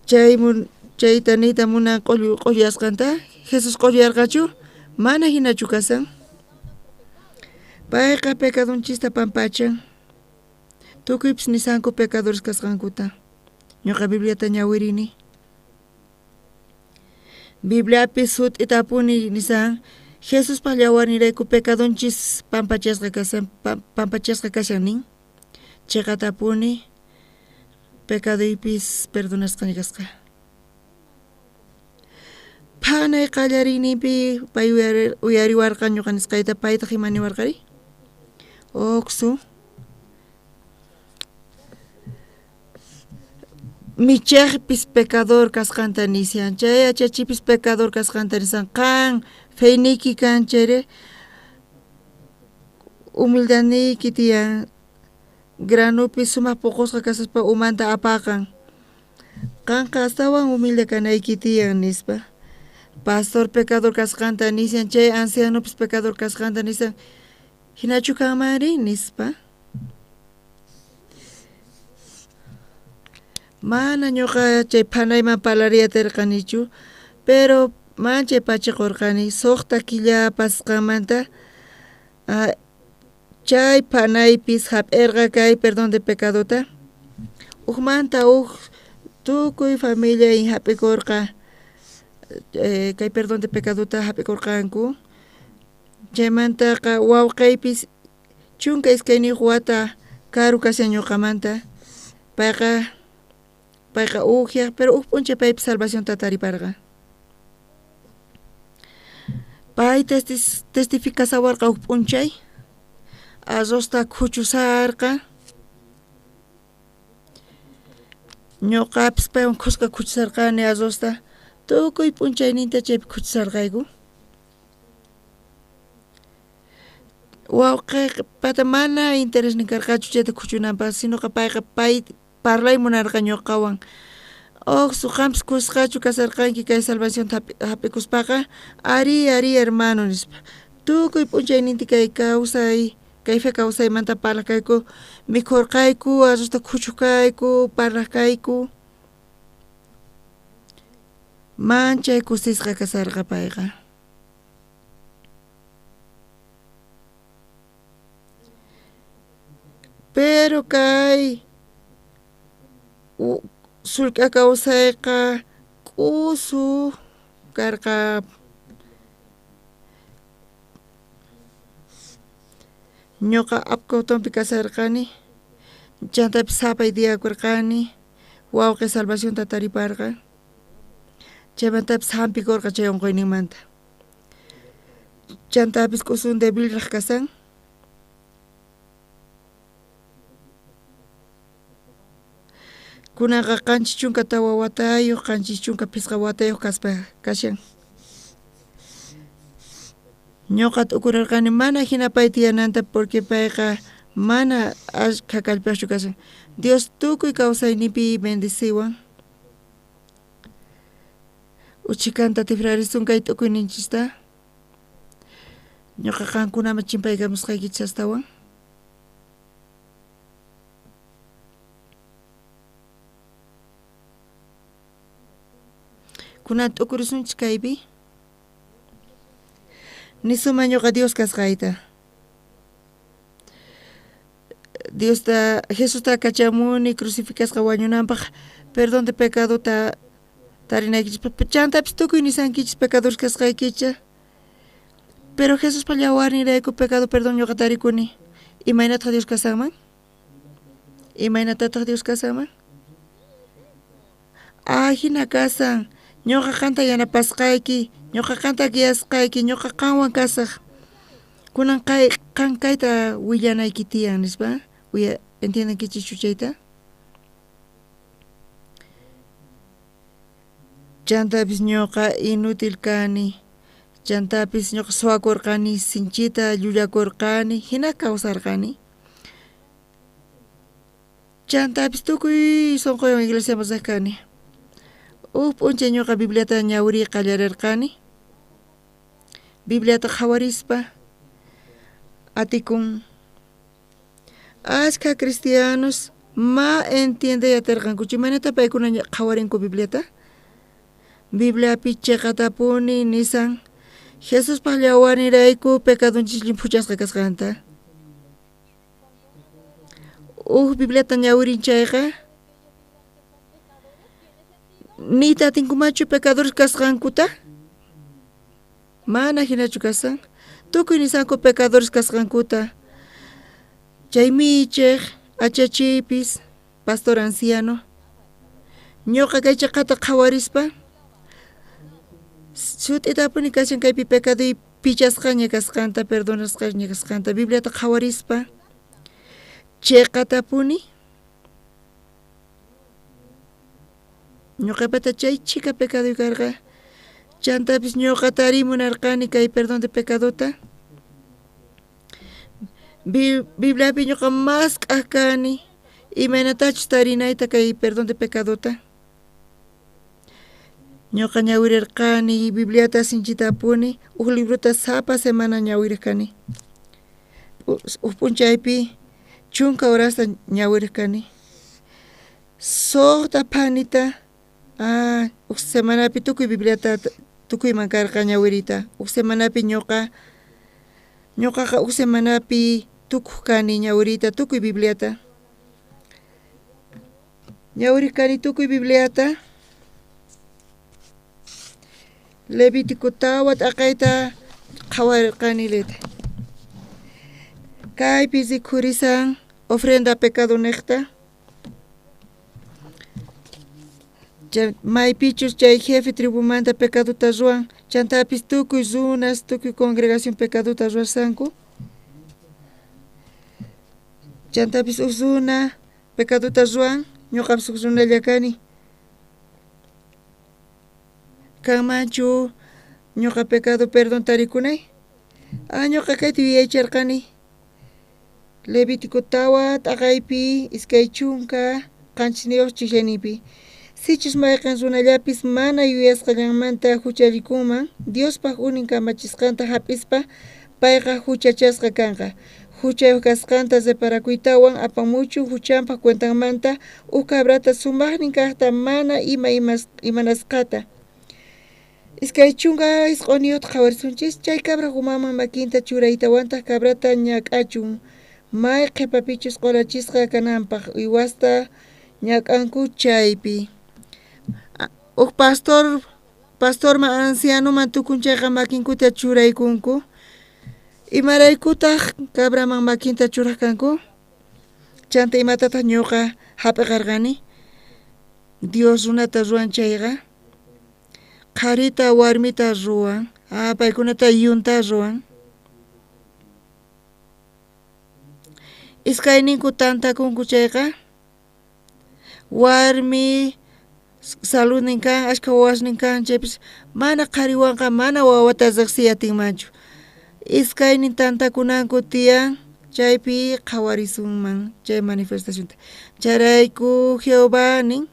B: chayta niyta munan q'ullasqanta Jesús q'ullarqachu mana hinachu kasan payqa pecadonchista pampachan tukuypis nisanku pecadores kasqankuta ñuqa Bibliata ñawirini Bibliapis hut'itapuni nisan Jesuspaq yawarnirayku pecadonchis pampachasqa kashan nin chayqatapuni pecadoypis perdonasqani kasqa phanay qallariyninpi pay uyariwarqa ñuqa nisqayta paytaq imaniwarqari oqsu michaqpis pecador kasqanta nisyan chay achachipis pecador kasqanta nisan qan feyniki kan chayri humildaniki tiyan granupi sumaq puqusqa kasaspa umanta apakan qanqa astawan humilde kanayki tiyan nispa pastor pecador kasqanta nisyan chay ancianopis pecador kasqanta nisyan hinachu kanmari nispa mana ñuqa chay phanayman palariyatirqanichu pero manchay pachiqurqani suqta killa pasqamanta chay phanaypis hap'irqa kay perdón de pecadota uqmanta uq tukuy familia hap'ikurqa kay perdón de pecadota hap'ikurqanku chaymantaqa wawqaypis chunka iskayniyuq wata karu kashan ñuqamanta payqa uqyaq pero uq p'unchay paypis salvación tatariparqa pay testificasawarqa uq p'unchay arrosta khuchusarqa ñuqapis paywan khusqa khuchusarqani arrosta tukuy p'unchayninta chaypi khuchusarqayku wawqayqa pata mana interés ni karqachu chayta khuchunanpaq sinoqa pay parlay munarqa ñuqawan oqsu qampis kusqachu kasarqanki kay salvación hap'ikuspaqa ari hermano nispa tukuy p'unchayninti kay kawsay kay fe kawsaymanta parlaqayku mikhurqayku arrosta khuchukayku parlaqayku manchay kusisqa kasarqa payqa pero kay sulk'a kawsayqa k'usu karqa ñuqa apkawtunpi kasarqani chantapis sapay diyakurqani wawqi salvación tatariparqa chaymantapis hampikurqa chay unquyninmanta chantapis k'usun debilraq kasan kunanqa qanchis chunka tawa watayuq qanchis chunka pisqa watayuq kashan ñuqa t'ukurarqani mana hina pay tiyananta porque payqa mana ashka kallpaqchu kashan Dios tukuy kawsaynipi bendeciwan uchikanta tifrarisun kay t'ukuyninchista ñuqa qankunaman chimpaykamusqaykichis astawan kunan t'ukurisunchis kaypi nisuma ñuqa Dios kasqayta Jesusta kachamuni crucificasqa wañunanpaq perdón de pecadota tarinaykichis chantapis tukuy nisankichis pecadores kasqaykicha pero Jesús pallawarnirayku pecado perdón ñuqa tarikuni imaynataq Dios kasanman imanatataq Dios kasanman hina kasan ñuqa qanta yanapasqayki ñuqa qanta guiasqayki ñuqa qanwan kasaq kunan kayta willanayki tiyan nispa entiendankichis chuchayta chantapis ñuqa inútil kani chantapis ñuqa suwakurqani sinchita llullakurqani hina kawsarqani chantapis tukuy sunquywan iglesia masakani p'unchay ñuqa Bibliata ñawri qallarirqani Bibliata qhawarispa atikun ashka cristianos ma entiendeyatirqankuchu imanata paykuna qhawarinku Bibliata Bibliapi chiqatapuni nisan Jesus pallawarnirayku pecadonchis limpuchasqa kasqanta Bibliata ñawrinchayqa nita tinkumachu pecadores kasqankuta mana hinachu kasan tukuy nisanku pecadores kasqankuta chaymichej achachipis pastor anciano ñuqa kay chaqata qhawarispa sut'itapuni kashan kaypi pecado pichasqaña kasqanta perdonasqaña kasqanta Bibliata qhawarispa chiqatapuni ñuqapata chay chika pecado karqa chantapis ñuqa tarimunarqani kay perdón de pecadota Biblia piñoqa mas k'akani imaynatachus tarinayta kay perdón de pecadota. Ñuqa ñawirirqani Bibliata sinchita apuni uk libruta sapa semana ñawirirqani. Uk p'unchaypi chunka horasta ñawirirqani. Soqta panita uk semanapi tukuy Bibliata tukuyman karqa ñawirita. Uk semanapi ñuqaqa uk semanapi tukuq kani ñawirita tukuy Bibliata. Ñawirirqani tukuy Bibliata. Levítico tawa t'aqayta qhawarirqani leta. Kaypi rikhurisan ofrenda pecado niqta. Maypichus chay jefe tribumanta pecadota ruan chantapis tukuy runas tukuy congregación pecadota ruarsanku. Chantapis uk runa pecadota ruan ñuqapis uk runalla kani. Kanmanchu ñuqa pecado perdón tarikunay. Ñuqa kayta yuyaycharqani. Levítico tawa t'aqaypi iskay chunka qanchis chishaynipi. Sichus mayqan runallapis mana yuyasqallanmanta huchallikunman Diospaq unin kamachisqanta hap'ispa payqa huchachasqa kanqa. Huchayuq kasqanta reparakuytawan apamuchun huchanpaq cuentanmanta uk cabrata sumaqnin kaqta mana imanasqata. Iskay chunka isq'uniyuqta qhawarisunchis chay cabra umaman makinta churaitawantaq cabrata ñak'achun may qhipapichus q'urachisqa kananpaq uywasta ñak'anku chaypi. Uk pastorman ancianoman tukunchayqa makinkuta churaykunku. Imaraykutaq cabraman makinta churarkanku. Chanta imatataq ñuqa hap'iqarqani. Dios runata ruan chayqa. Qharita warmita ruan. Paykunata yunta ruan. Iskayninku tantakunku chayqa. Warmi saludnin kan, ashka wawasnin kan chaypis mana qhariwanqa mana wawata riqsiyatinmanchu. Iskaynin tantakunanku tiyan chaypi qhawarisunman chay manifestacionta. Charayku Jehová nin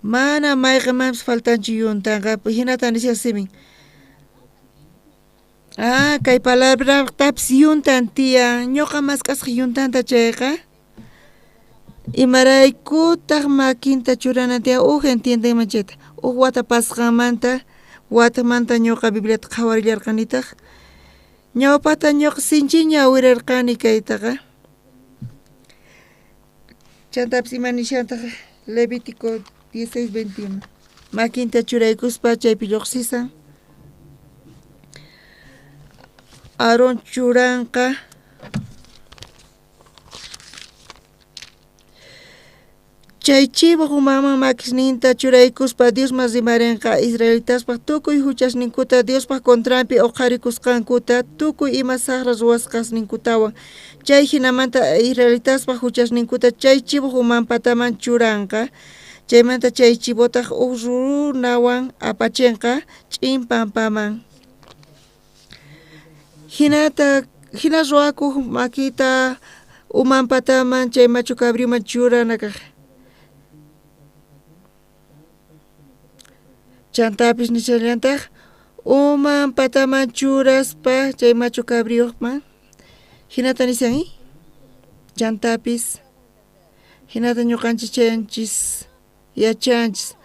B: mana mayqanmanpas faltanchu yuntanqa hinata nisqa simin. Kay palabratapas yuntan tiyan ñuqa mask'asqa yuntanta chayqa. Imaraykutaq makinta churanan tiyan entiendenman chayta. Wata pasqanmanta watamanta ñuqa Bibliata qhawarillarqanitaq. Ñawpata ñuqa sinchi ñawirirqani kaytaqa. Chantapis imanishantaq Levítico 16:21. Makinta churaykuspa chaypi lluqsisan. Aarón churanqa chay chivo umanman makisninta churaykuspa Diosman rimarinqa Israelitaspaq tukuy huchasninkuta Diospaq contrampi uqharikusqankuta tukuy ima saqra ruwasqasninkutawan chay hinamanta Israelitaspaq huchasninkuta chay chivo umanpataman churanqa. Chaymanta chay chivotaq uk runawan apachinqa ch'inpampaman. Hina ruwakuq makita umanpataman chay machu cabriuman churanakaq. Chantapis nishallantaq umanpataman churaspa chay machu cabriuqman. Hinata nisani chantapis hinata ñuqanchis chayanchis yachanchis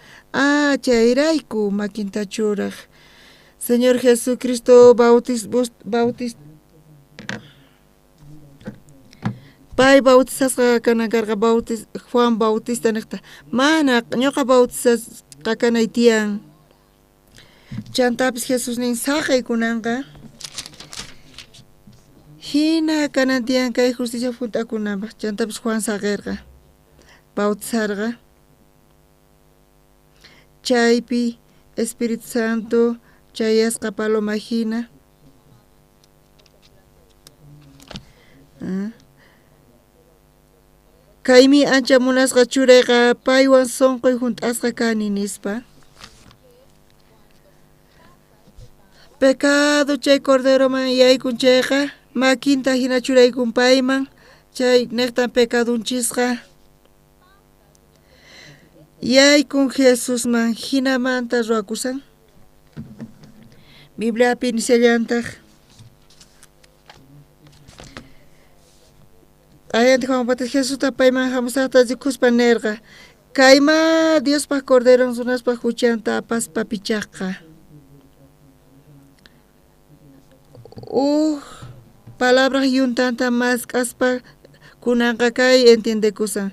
B: chayrayku makinta churaq. Señor Jesucristo pay bautizasqa kanan karqa Juan Bautista niqta mana ñuqa bautizasqa kanay tiyan. Chantapis Jesús nin saqaykunanqa hina kanan tiyan kay justicia funt'akunanpaq. Chantapis Juan saqirqa bautizarqa. Chaypi Espíritu Santo chayasqa paloma hina. Kaymi ancha munasqa churayqa paywan sonqoy hunt'asqa kani nispa. pecado chay cordero man yaykun chayqa makinta hina churaykun payman chay nektan pecadunchisqa yaykun Jesús man hinamanta ruakusan Bibliapi nisallantaq ayanti Juan Bautista Jesusta payman hamusaqta rikuspa nerqa kayma Diospa corderon sunaspa huchanta apaspa pichaqqa palabras yuntanta más kaspa kunanqa kay entendekusan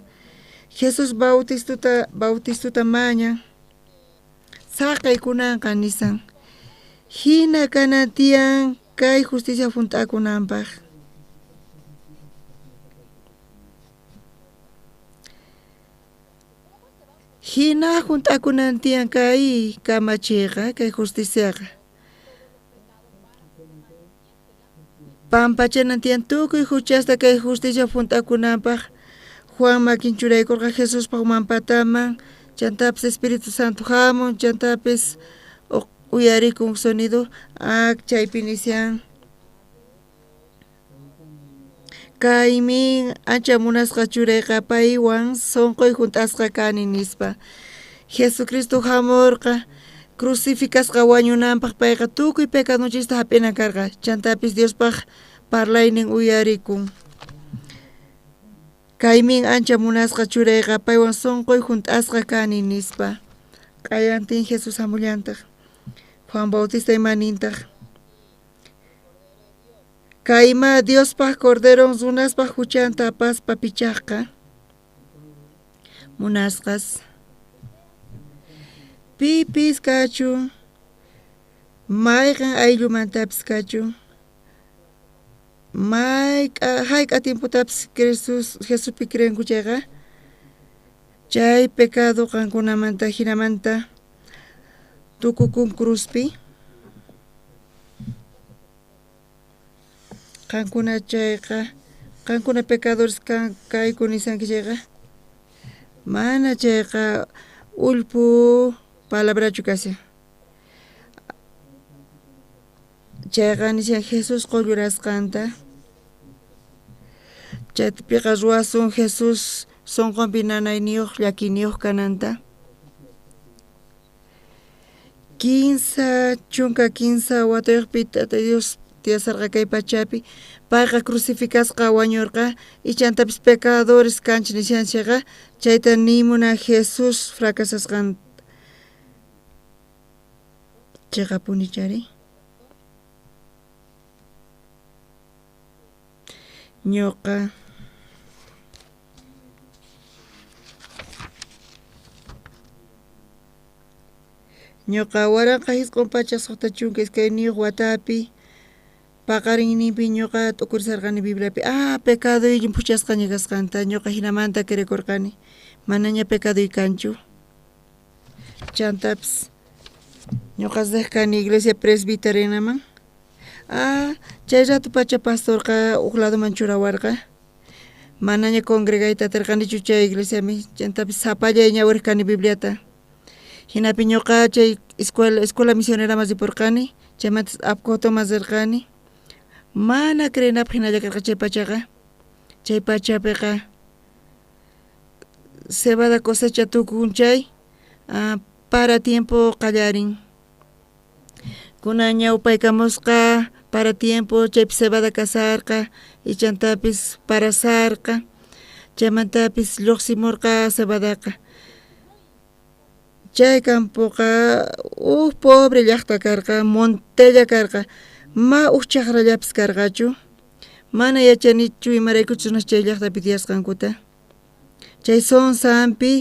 B: Jesús bautistuta maña saqay kunanqa nisan hina kanatian kay justicia funt'akunanpaq hina junt'akunantian kay kamachiqa kay justiciaqa pampachanantian tukuy huchasta kay justicia funt'akunanpaq Juan makin churaykurqa Jesús pampataman chantapis Espíritu Santo hamun chantapis uyarikun sonido chaypi nisyan kaymi ancha munasqa churayqa paywan sonqoy junt'asqa kani nispa Jesucristo hamurqa crucificasqa wañunanpaq payqa tukuy pecadunchista hap'ina karqa chantapis Diospaq parlaynin uyarikun kaymin ancha munasqa churayqa paywan sonqoy junt'asqa kani nispa qayantin Jesús hamullantaq Juan Bautista imanintaq kayma Diospaq corderon runaspaq huchanta apaspa pichaqqa munasqas pipis kachun mayqan ayllumantapis kachun hayk'a tiemputapis Jesuspi creenku chayqa chay pecado qankunamanta hinamanta tukukun cruzpi qankuna chayqa qankuna pecadores kayku nisanki chayqa mana chayqa ulpu palabrachu kasi chayqa nishan Jesús qollurasqanta chaypiqa ruwasun Jesús sonqonpi nanayniyuq llakiniyuq kananta 15 watayuqpi Tata Dios tiyasarqa kay pachapi payqa crucificasqa wañurqa y chantapis pecadores kanchik nishanchikqa chayta nimuna Jesús fracasasqanta chayqa punichari ñuqa waranqa hisq'un pachak suqta chunka iskayniyuq watapi paqarinninpi ñuqa t'ukurisarqani Bibliapi pecado puchasqaña kasqanta ñuqa hinamanta quirikurqani manaña pecado kanchu chantapis ñuqa kani iglesia presbiterianaman chay rato pacha pastorqa uk ladoman churawarqa manaña congregayta atarqanichu chay iglesiami chantapis sapallay ñawirirqani Bibliata hinapi ñuqa chay escuela misioneraman ripurqani chaymantas apcotoman rirqani mana creenapaq hinalla karqa chay pachaqa chay pachapiqa cebada cosecha tukun chay para tiempo qallarin kuna ñawpaykamusqa para tiempo chaypi cebada kasarqa y chantapis para sarqa chaymantapis lluqsimurqa cebadaqa chay campoqa pobre llaqta karqa montella karqa chaqrallapas karqachu mana yachanichu imaraykuchus chay llaqtapi tiyasqankuta chay sonsampi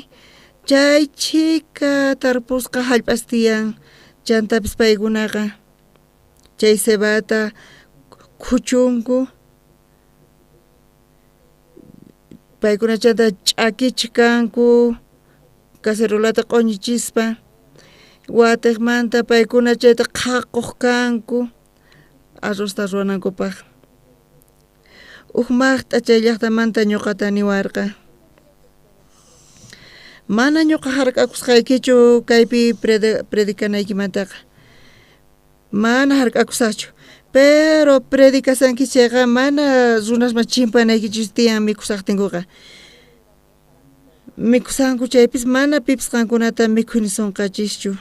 B: chay chika tarpusqa hallp'as tiyan chantapis paykunaqa chay cebata kuchunku paykuna chanta ch'akichkanku cacerolata q'uñichispa watiqmanta paykuna chayta qhaquq kanku arrosta ruwanankupaq ukmaqta chay llaqtamanta ñuqata niwarqa mana ñuqa hark'akusqaykichu kaypi predikanaykimantaqa mana hark'akusachu pero predicasanki chayqa mana runasma chimpanaykichus tiyan mikusaqtinkuqa mikusanku chaypis mana pipis qankunata mikhuyni sunqachischu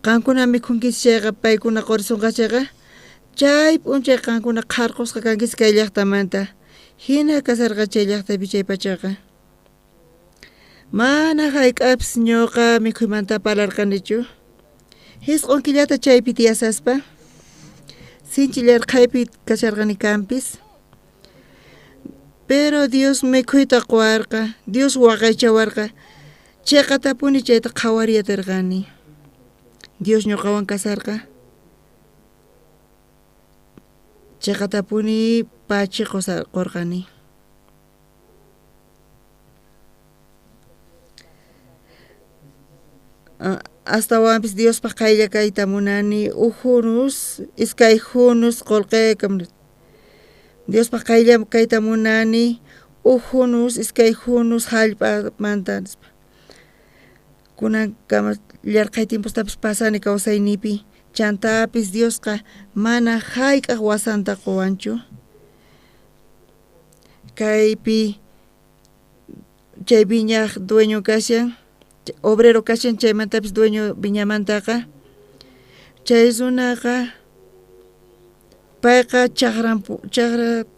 B: qankuna mikhunkichis chayqa paykuna quri sunqachayqa chay p'unchay qankuna qarqusqa kankis kay llaqtamanta hina kasarqa chay llaqtapi chay pachaqa mana hayk'apis ñuqa mikhuymanta parlarqanichu hisq'un killata chaypi tiyasaspa sinchillar qaypi kasharqani kanpis pero Dios mikhuyta quwarqa Dios waqaychawarqa chayqa tapuni chayta qhawariyatirqani Dios ñuqawan kasarqa chayqa tapuni pachi qurqani hasta wampis Dios pa qaylla kayta munani uhunus iskay hunus qolqeykam Dios pa qaylla kayta munani uhunus iskay hunus hallp'amanta kunan kama llarqay tiempostapis pasani kawsaynipi chantapis Diosqa mana hayk'aq wasanta quwanchu kaypi chay viñaq dueño kashan obrero kashan chaymantapis dueño viñamantaqa chay runaqa payqa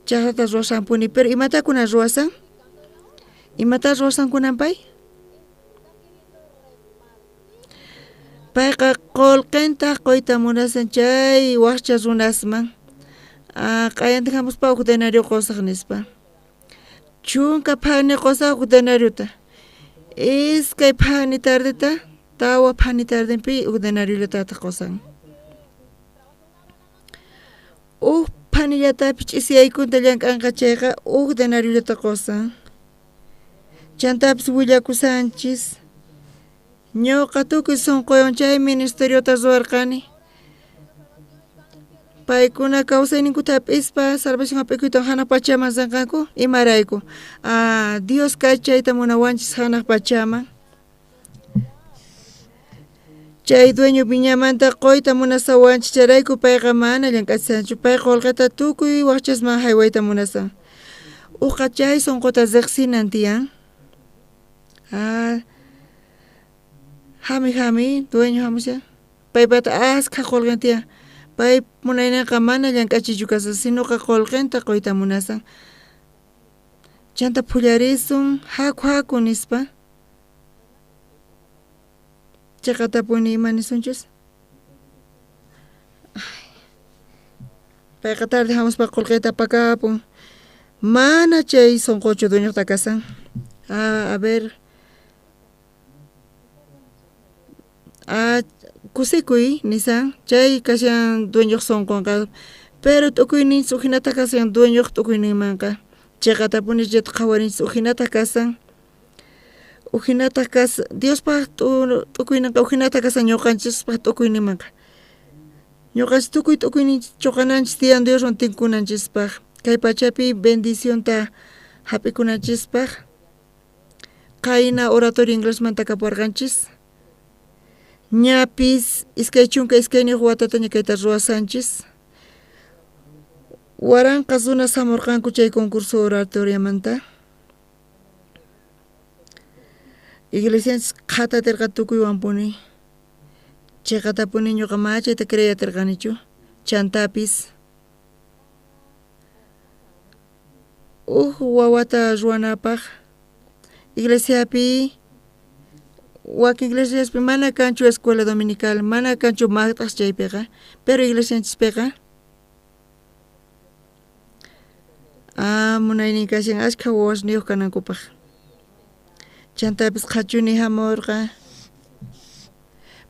B: chaqrata ruwasanpuni pero imata kunan ruwasan imata ruwasan kunan payqa qolqinta qoyta munasan chay waqcha runasman qayantin hamuspa uq denario qusaq nispa chunka phani qusaq uq denariota iskay phani tardeta tawa phani tardenpi uq denariolata qusan uq phanillatapi ch'isiyaykunta llank'anqa chayqa uq denariolata qusan chantapis willakusanchis ñuqa tukuy sunquywan chay ministeriota ruwarqani paykuna kawsayninkutap'ispa salvación ap'ikuyta hanaq pachaman sanqanku imarayku Dios kachayta munawanchis hanaq pachaman chay dueño viñamanta qoyta munasawanchis charayku payqa mana llank'achisanchu pay qolqeta tukuy waqchasman haywayta munasan uqa chay sunquta riqsinan tiyan hami dueño hamusya paypata asqa qolqan tiyan pay munayninqa mana llank'achichu kashan sinoqa qolqinta qoyta munasan chanta phularisun haku nispa chayqa tapuni imanisunchus payqa tarde hamuspa qolqiyta pakapun mana chay sunquchu dueñoqta kasan a ver kusikuy nisan chay kashan dueñoq sunqunqa pero t'ukuyninchis uhinata kasan dueñoq t'ukuyninmanqa chayqa tapuni chayta qhawarinchis uhinata kasan Diospaq t'ukuyninqa uhinata kasan ñuqanchispaq t'ukuyninmanqa ñuqanchis tukuy t'ukuyninchis chuqananchis tiyan Dioswan tinkunanchispaq kay pachapi bendicionta hap'ikunanchispaq qayna oratorio inglesmanta kapuwarqanchis ñapis iskay chunka iskayniyuq watata ñakayta ruwasanchis waranqa runa samurqanku chay concurso oratoriamanta iglesianchis qhatatirqa tukuywanpuni chayqa tapuni ñuqa machayta creyatirqanichu chantapis wawata ruwanapaq iglesiapi wakin iglesiaspi mana kanchu escuela dominical mana kanchu maqt'aq chaypiqa pero iglesianchispiqa munaynin kashan ashkha wawasniyuq kanankupaq chantapis qhachuni hamurqa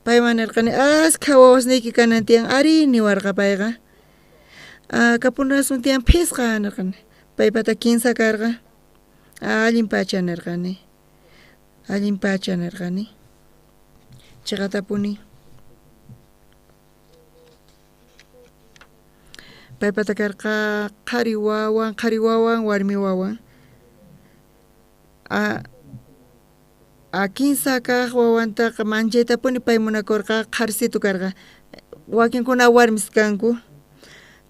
B: payman nirqani ashkha wawasniyki kanan tiyan ari niwarqa payqa kapunasun tiyan phisqa nirqani paypata 15 karqa allin pacha nirqani chayqa tapuni paypata karqa qhari wawan warmi wawan 15 kaq wawantaqa manchaytapuni pay munakurqa qharsitu karqa wakinkuna warmis kanku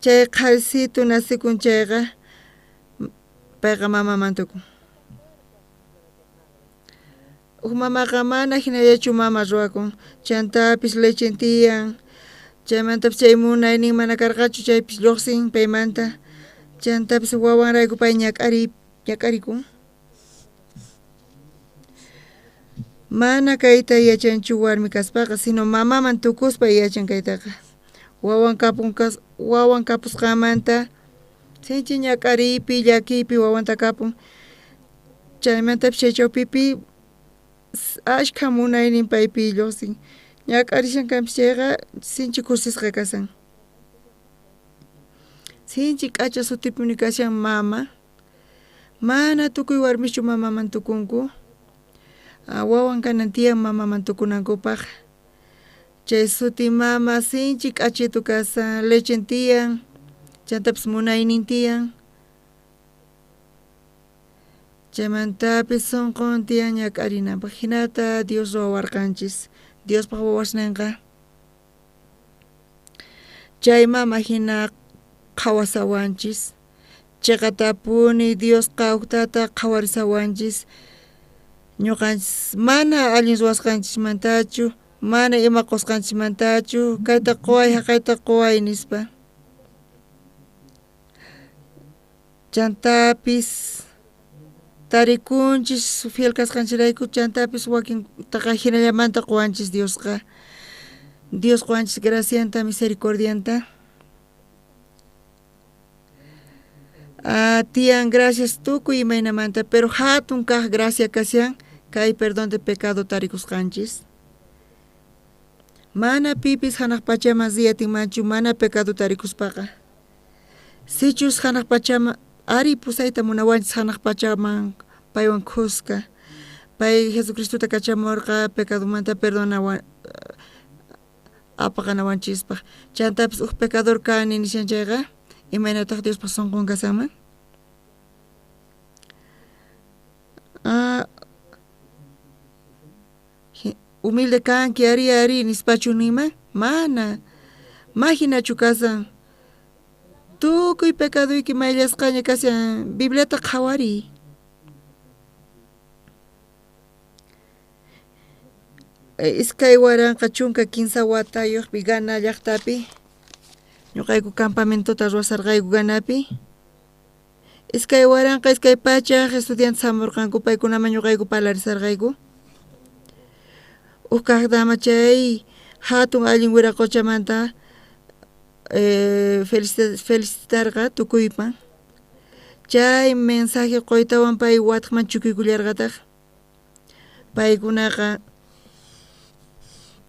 B: chay qharsitu nasikun chayqa payqa mamaman tukun mamaqa mana hinallachu mama ruwakun chantapis lechen tiyan chaymantapas chay munaynin mana karqachu chaypis lluqsin paymanta chantapis wawanrayku pay ñakarikun mana kayta yachanchu warmi kaspaqa sino mamaman tukuspa yachan kaytaqa wawan kapusqamanta sinchi ñakaripi llakipi wawanta kapun chaymantapas chay chawpipi ashka munaynin paypi lluqsin ñakarishankampis chayqa sinchi kusisqa kasan sinchi k'acha sutipuni kashan mama mana tukuy warmichu mamaman tukunku wawan kanan tiyan mamaman tukunankupaq chay suti mama sinchi k'achitu kasan lechen tiyan chantapis munaynin tiyan chaymantapis sunqun tiyan ñakarinanpaq hinata Dios wawarqanchis Diospaq wawasninqa chay mama hina qhawasawanchis chayqatapuni Dios kawtata qhawarisawanchis ñuqanchis mana allin ruwasqanchismantachu mana ima qusqanchismantachu kayta quway haqayta quway nispa chantapis tarikunchis fiel kasqanchirayku chantapis wakintaqa hinallamanta quwanchis Diosqa Dios quwanchis gracianta misericordianta tiyan gracias tukuy imaynamanta pero hatun kaq gracia kasyan kay perdón de pecado tarikusqanchis mana pipis hanaq pachaman ziyatinmanchu mana pecado tarikuspaqa sichus hanaq pachaman ari pusayta munawanchis hanaq pachaman paywan khusqa pay Jesucristuta kachamurqa pecadumanta perdona apaqanawanchispaq chantapis pecador kani nishanchayqa imaynataq Diospaq sunqun kasaman humilde kanki ari nispachu nima mana hinachu kasan tukuy pecaduyki mayllasqaña kasan Bibliata qhawari iskay waranqa chunka 15 watayuqpi Gana llaqtapi ñuqayku campamentota ruwasarqayku Ganapi iskay waranqa iskay pachaq estudiantes hamurqanku paykunaman ñuqayku parlarisarqayku kaqdama chay hatun allin wiraquchamanta felicitarqa tukuypan chay mensaje qoytawan pay watqman chukuykullarqataq paykunaqa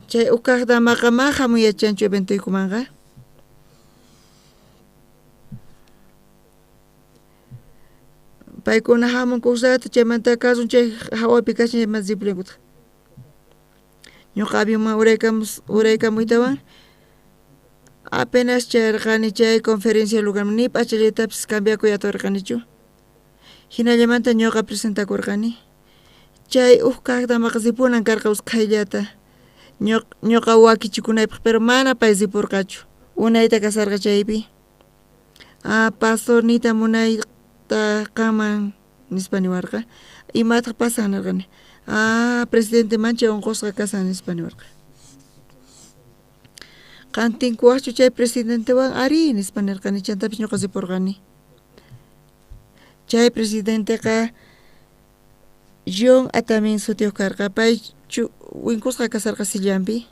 B: chay kaqdamaqa ma hamuyachanchu eventuykumanqa paykuna hamun kursata chaymanta kasun chay hawapi kashan mas disciplinkutaq ñuqa avionman uraykamuytawan apenas chayarqani chay conferencia lugarman ni p'achallitapis cambiakuy aturqanichu hinallamanta ñuqa presentakurqani chay kaqdamaqa sipunan karqa usqhayllata ñuqa wakichikunaypaq pero mana pay sipurqachu unayta kasarqa chaypi pastor nita munayta qaman nispa niwarqa imataq pasan narqani presidente mancha unqusqa kasan nispa niwarqa qantinkuwaqchu chay presidentewan ari nispa nirqani chantapis ñuqa sipurqani chay presidenteqa John Atamin sutiuq karqa pay winkusqa kasarqa sillampi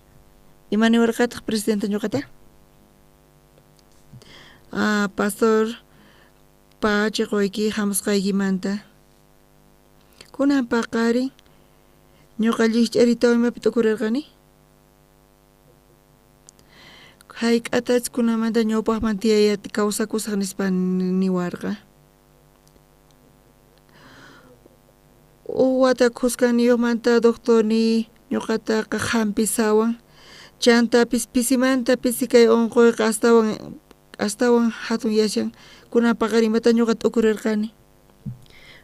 B: imaniwarqataq presidente ñuqata pastor pachi qoyki hamusqaykimanta kunan paqarin ñuqa llich'aritawanmapi tukurirqani hayk'atachis kunamanta ñawpaqman tiyayata kawsakusaq nispa niwarqa wata qusqaniyuqmanta doctor ni ñuqataqa hampisawan chantapis pisimanta pisikay unquyqa astawan hatun yashan kunan paqarimanta ñuqa tukurirqani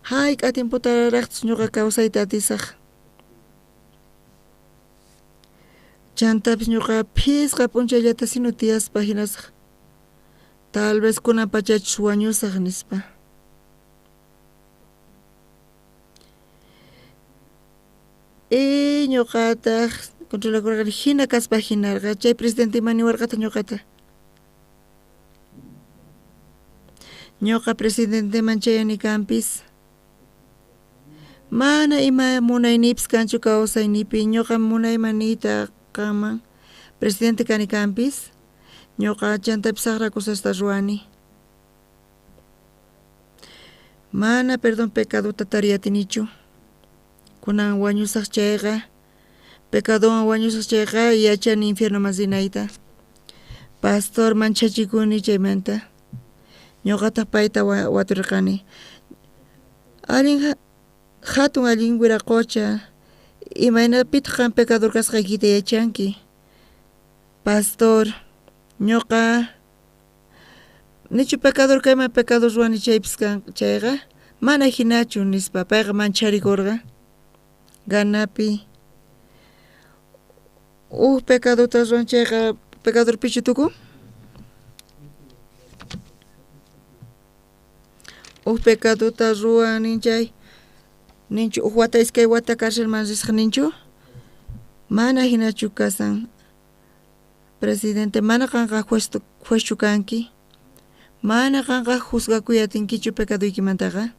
B: hayk'a timputaraqchis ñuqa kawsayta atisaq Chantapis ñuqa phisqa p'unchayllata sinu tiyaspa hinasaq tal vez kunan pachachus wañusaq nispa. Y ñuqataq controlakurqa hina kaspa hinarqa chay presidente imaniwarqata ñuqata. Ñuqa presidente manchayani kanpis mana ima munaynipis kanchu kawsaynipi ñuqa munayman niyta kanman presidente kani kanpis ñuqa chantapis saqrakusasta ruwani. Mana perdón pecadota tariyatinichu kunan wañusaq chayqa pecadowan wañusaq chayqa yachani infierno masinayta pastor manchachikuni chaymanta ñuqataq payta waturirqani allin hatun allin wiraqucha imaynapitaq qan pecador kasqaykita yachanki pastor ñuqa nichu pecador kayman pecador ruwani chaypis kan chayqa mana hinachu nispa payqa mancharikurqa ganapi pecadota ruwan chayqa pecador pichu tuku pecadota ruwan ninchay ninchu wata iskay wata cárcelman risaq ninchu mana hinachu kasan presidente mana kanqa juezchu kanki mana kanqa juzgakuyatinkichu pecaduykimantaqa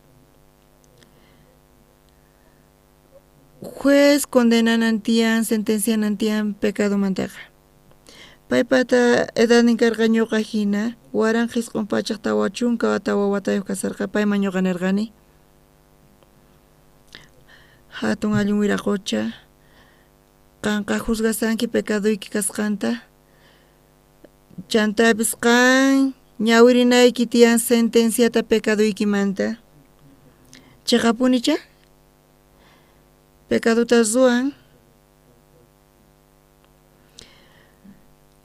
B: juez condenanan tiyan sentencianan tiyan pecadomantaqa paypata edadnin karqa ñuqa hina waran qisqun pachaq tawa chunka tawa watayuq kasarqa payman ñuqa nirqani hatun allin wiraqucha qanqa juzgasanki pecaduyki kasqanta chantapis qan ñawirinayki tiyan sentenciata pecaduykimanta chaqapunicha pecadota ruwan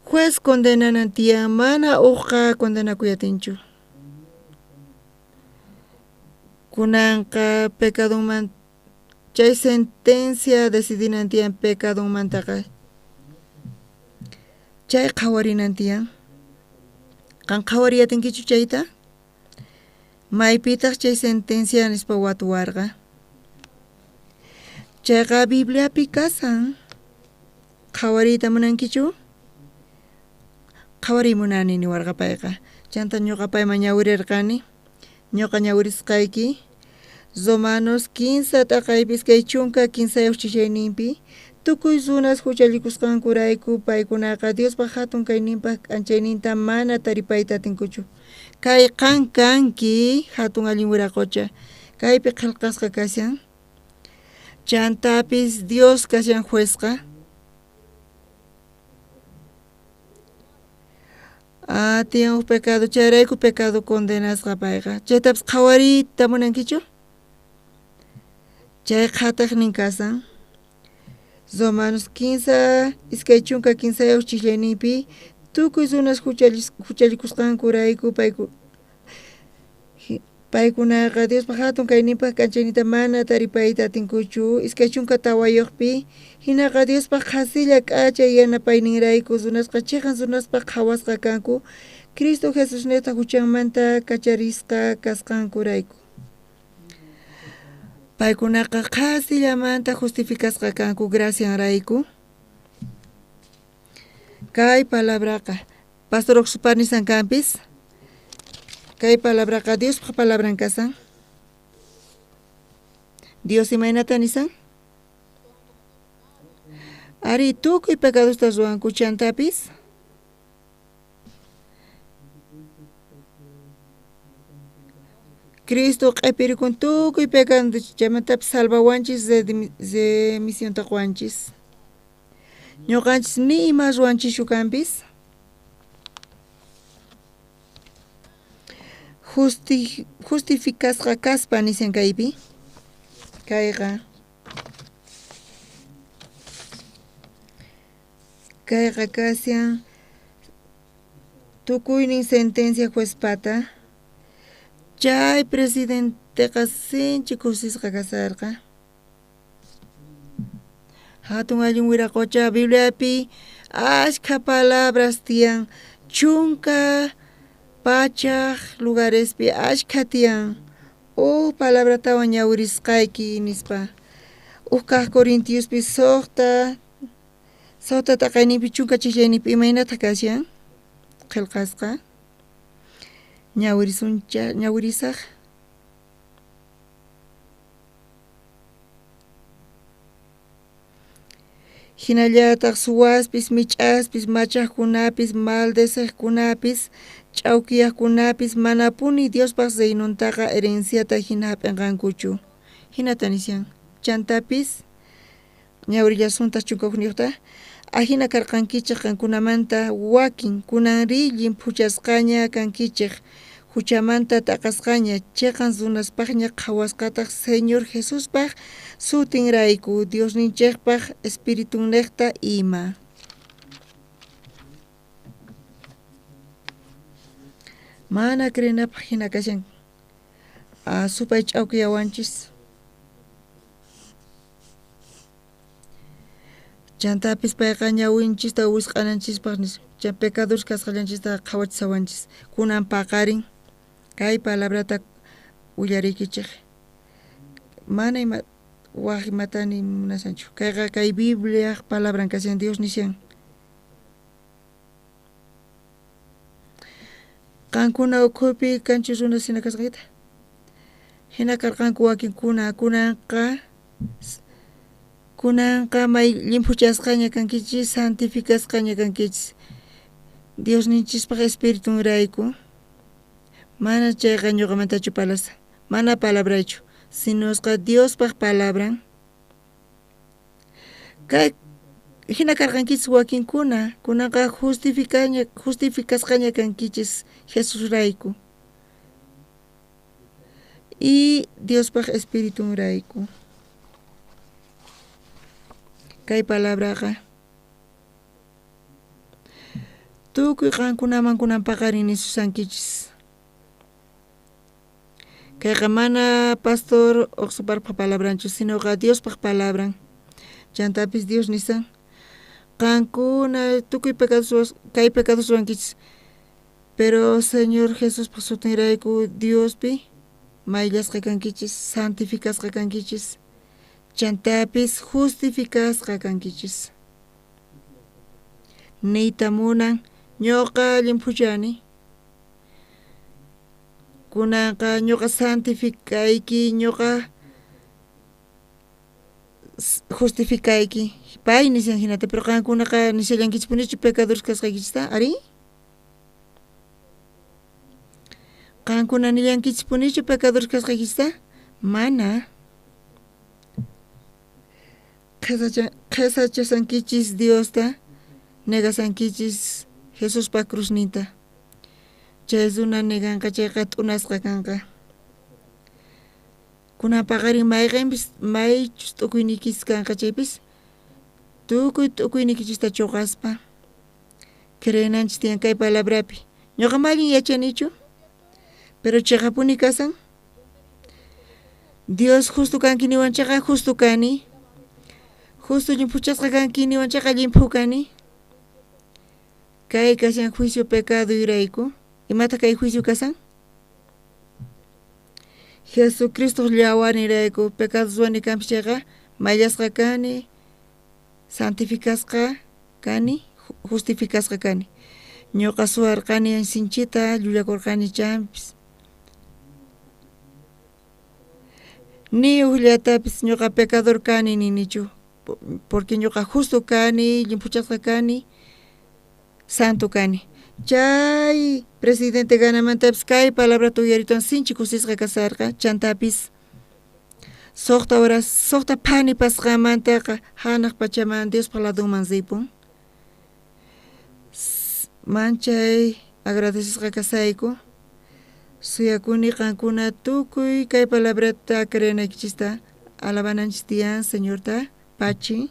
B: juez condenanan tiyan mana uqqa condenakuyatinchu kunanqa pecadoman chay sentencia decidinan tiyan pecadomantaqa chay qhawarinan tiyan qan qhawariyatinkichu chayta maypitaq chay sentencia nispa watuwarqa chayqa bibliapi kasan qhawariyta munankichu qhawarimunani niwarqa payqa chanta ñuqa payman ñawirirqani ñuqa ñawirisqayki Romanos 15 taqaypis kay chunka 15 chishayninpi tukuy runas huchallikusqankurayku paykunaqa Diospa hatun kayninpaq anchayninta mana taripayta atinkuchu kay qan kanki hatun allin wiraqucha kaypi qillqasqa kashan chantapis Dios kashan juezqa tiyan pecado chayrayku pecado condenasqa payqa chaytapas qhawariyta munankichu chay qhataqnin kasan Romanos 15 iskay chunka 15 chishayninpi tukuy runas huchallikusqankurayku paykunaqa Diospa hatun kayninpaq kanchaynita mana taripayta atinkuchu iskay chunka tawayuqpi hinaqa Diospa qhasilla k'achay yanapayninrayku runasqa chiqan runaspa qhawasqa kanku Cristo Jesus neta huchanmanta kacharisqa kasqankurayku paykunaqa qhasillamanta justificasqa kanku gracianrayku kay palabraqa pastor Oxupar nisan kanpis kay palabraqa Diospa palabran kasan Dios imaynata nisan ari tukuy pecadosta ruwanku chantapis Cristo q'ipirikun tukuy pecado chaymantapis salvawanchis de misión taqwanchis ñuqanchis ni ima ruwanchishu kanpis justificasqa kaspa nisan kaypi kayqa kasyan tukuynin sentencia juezpata chay presidenteqa sinchi kusisqa kasarqa Hatun allin wiraqucha Bibliapi ashka palabras tiyan chunka pachaq lugarespi ashka tiyan palabratawan ñawirisqayki nispa kaq Corintiospi suqta taqaynipi chunka chiklaynipi imaynata kashan qillqasqa ñawirisaq hinallataq suwaspis mich'aspis machaqkunapis maldeciqkunapis ch'awkiyaqkunapis manapuni Diospaq Zeinuntaqa herenciata hina hap'inqankuchu hinata nisyan chantapis ñawrillasunta chunkaqniyuqta ahina karqankichik qankunamanta wakin kunanri llimpuchasqaña kankichik huchamanta taqasqaña chiqan sunaspaqña qhawasqataq Señor Jesuspaq sutinrayku Diosninchikpaq espiritunniqta ima mana krinapaq hina kashan supay ch'awkiyawanchis chantapis payqa ñawinchista wisq'ananchispaq chay pecadores kasqallanchista qhawachisawanchis kunan paqarin kay palabrata willariykichik mana ima waq imatani munasanchu kayqa kay Biblia palabran kashan Dios nishan qankuna ukhupi kanchis runa sina kasqayta hina karqanku wakinkuna kunanqa may llimpuchasqaña kankichis santificasqaña kankichis Diosninchikpaq espiritunrayku mana chayqa ñuqamantachu palasa mana palabraychu sinosqa Diospaq palabran kay hina karqankichis wakinkuna kunanqa justificasqaña kankichis Jesusrayku y Diospaq espiritunrayku kay palabraqa tukuy qankunaman kunan paqarin nisusankichis kayqa mana pastor oqsuparpaq palabranchu sinoqa Diospaq palabran chantapis Dios nisan qankuna tukuy kay pecados rurankichis pero Señor Jesuspaq sutinrayku Diospi mayllasqa kankichis santificasqa kankichis chantapis justificasqa kankichis niyta munan ñuqa llimpuchani kunanqa ñuqa santificayki ñuqa justificayki pay nisyan hinata pero qankunaqa nishallankichikpunichu pecadores kasqaykichista ari qankuna nillankichikpunichu pecadores kasqaykichista mana qesachasankichis Diosta negasankichis Jesuspa cruzninta chay runa neganqa chayqa t'unasqa kanqa kunan paqarin mayqinpis maychus t'ukuynikis kanqa chaypis tukuy t'ukuynikichista chuqaspa creynanchis tiyan kay palabrapi ñuqa mallin yachanichu pero chayqapuni kasan Dios justo kanki niwanchaqa justo kani justo llimpuchasqa kanki niwanchaqa limpu kani kay kashan juicio pecado yurayku imata kay juicio kasan Jesucristo llawanirayku pecados wani kanpis chayqa maylasqa kani santificasqa kani justificasqa kani ñuqa suwarqani sinchita llullakurqani champis ni ulllatapis ñuqa pecador kani ninichu porque ñuqa justo kani llimpuchasqa kani santo kani chay presidente ganamantapis kay palabra tuyariton sinchi kusisqa kasarqa chantapis suqta horas suqta pani pasqamantaqa hanaq pachaman Diospaq ladunman sipun manchay agradecesqa kasayku suyakuni qankuna tukuy kay palabrata creyanaykichista alabananchis tiyan señorta pachi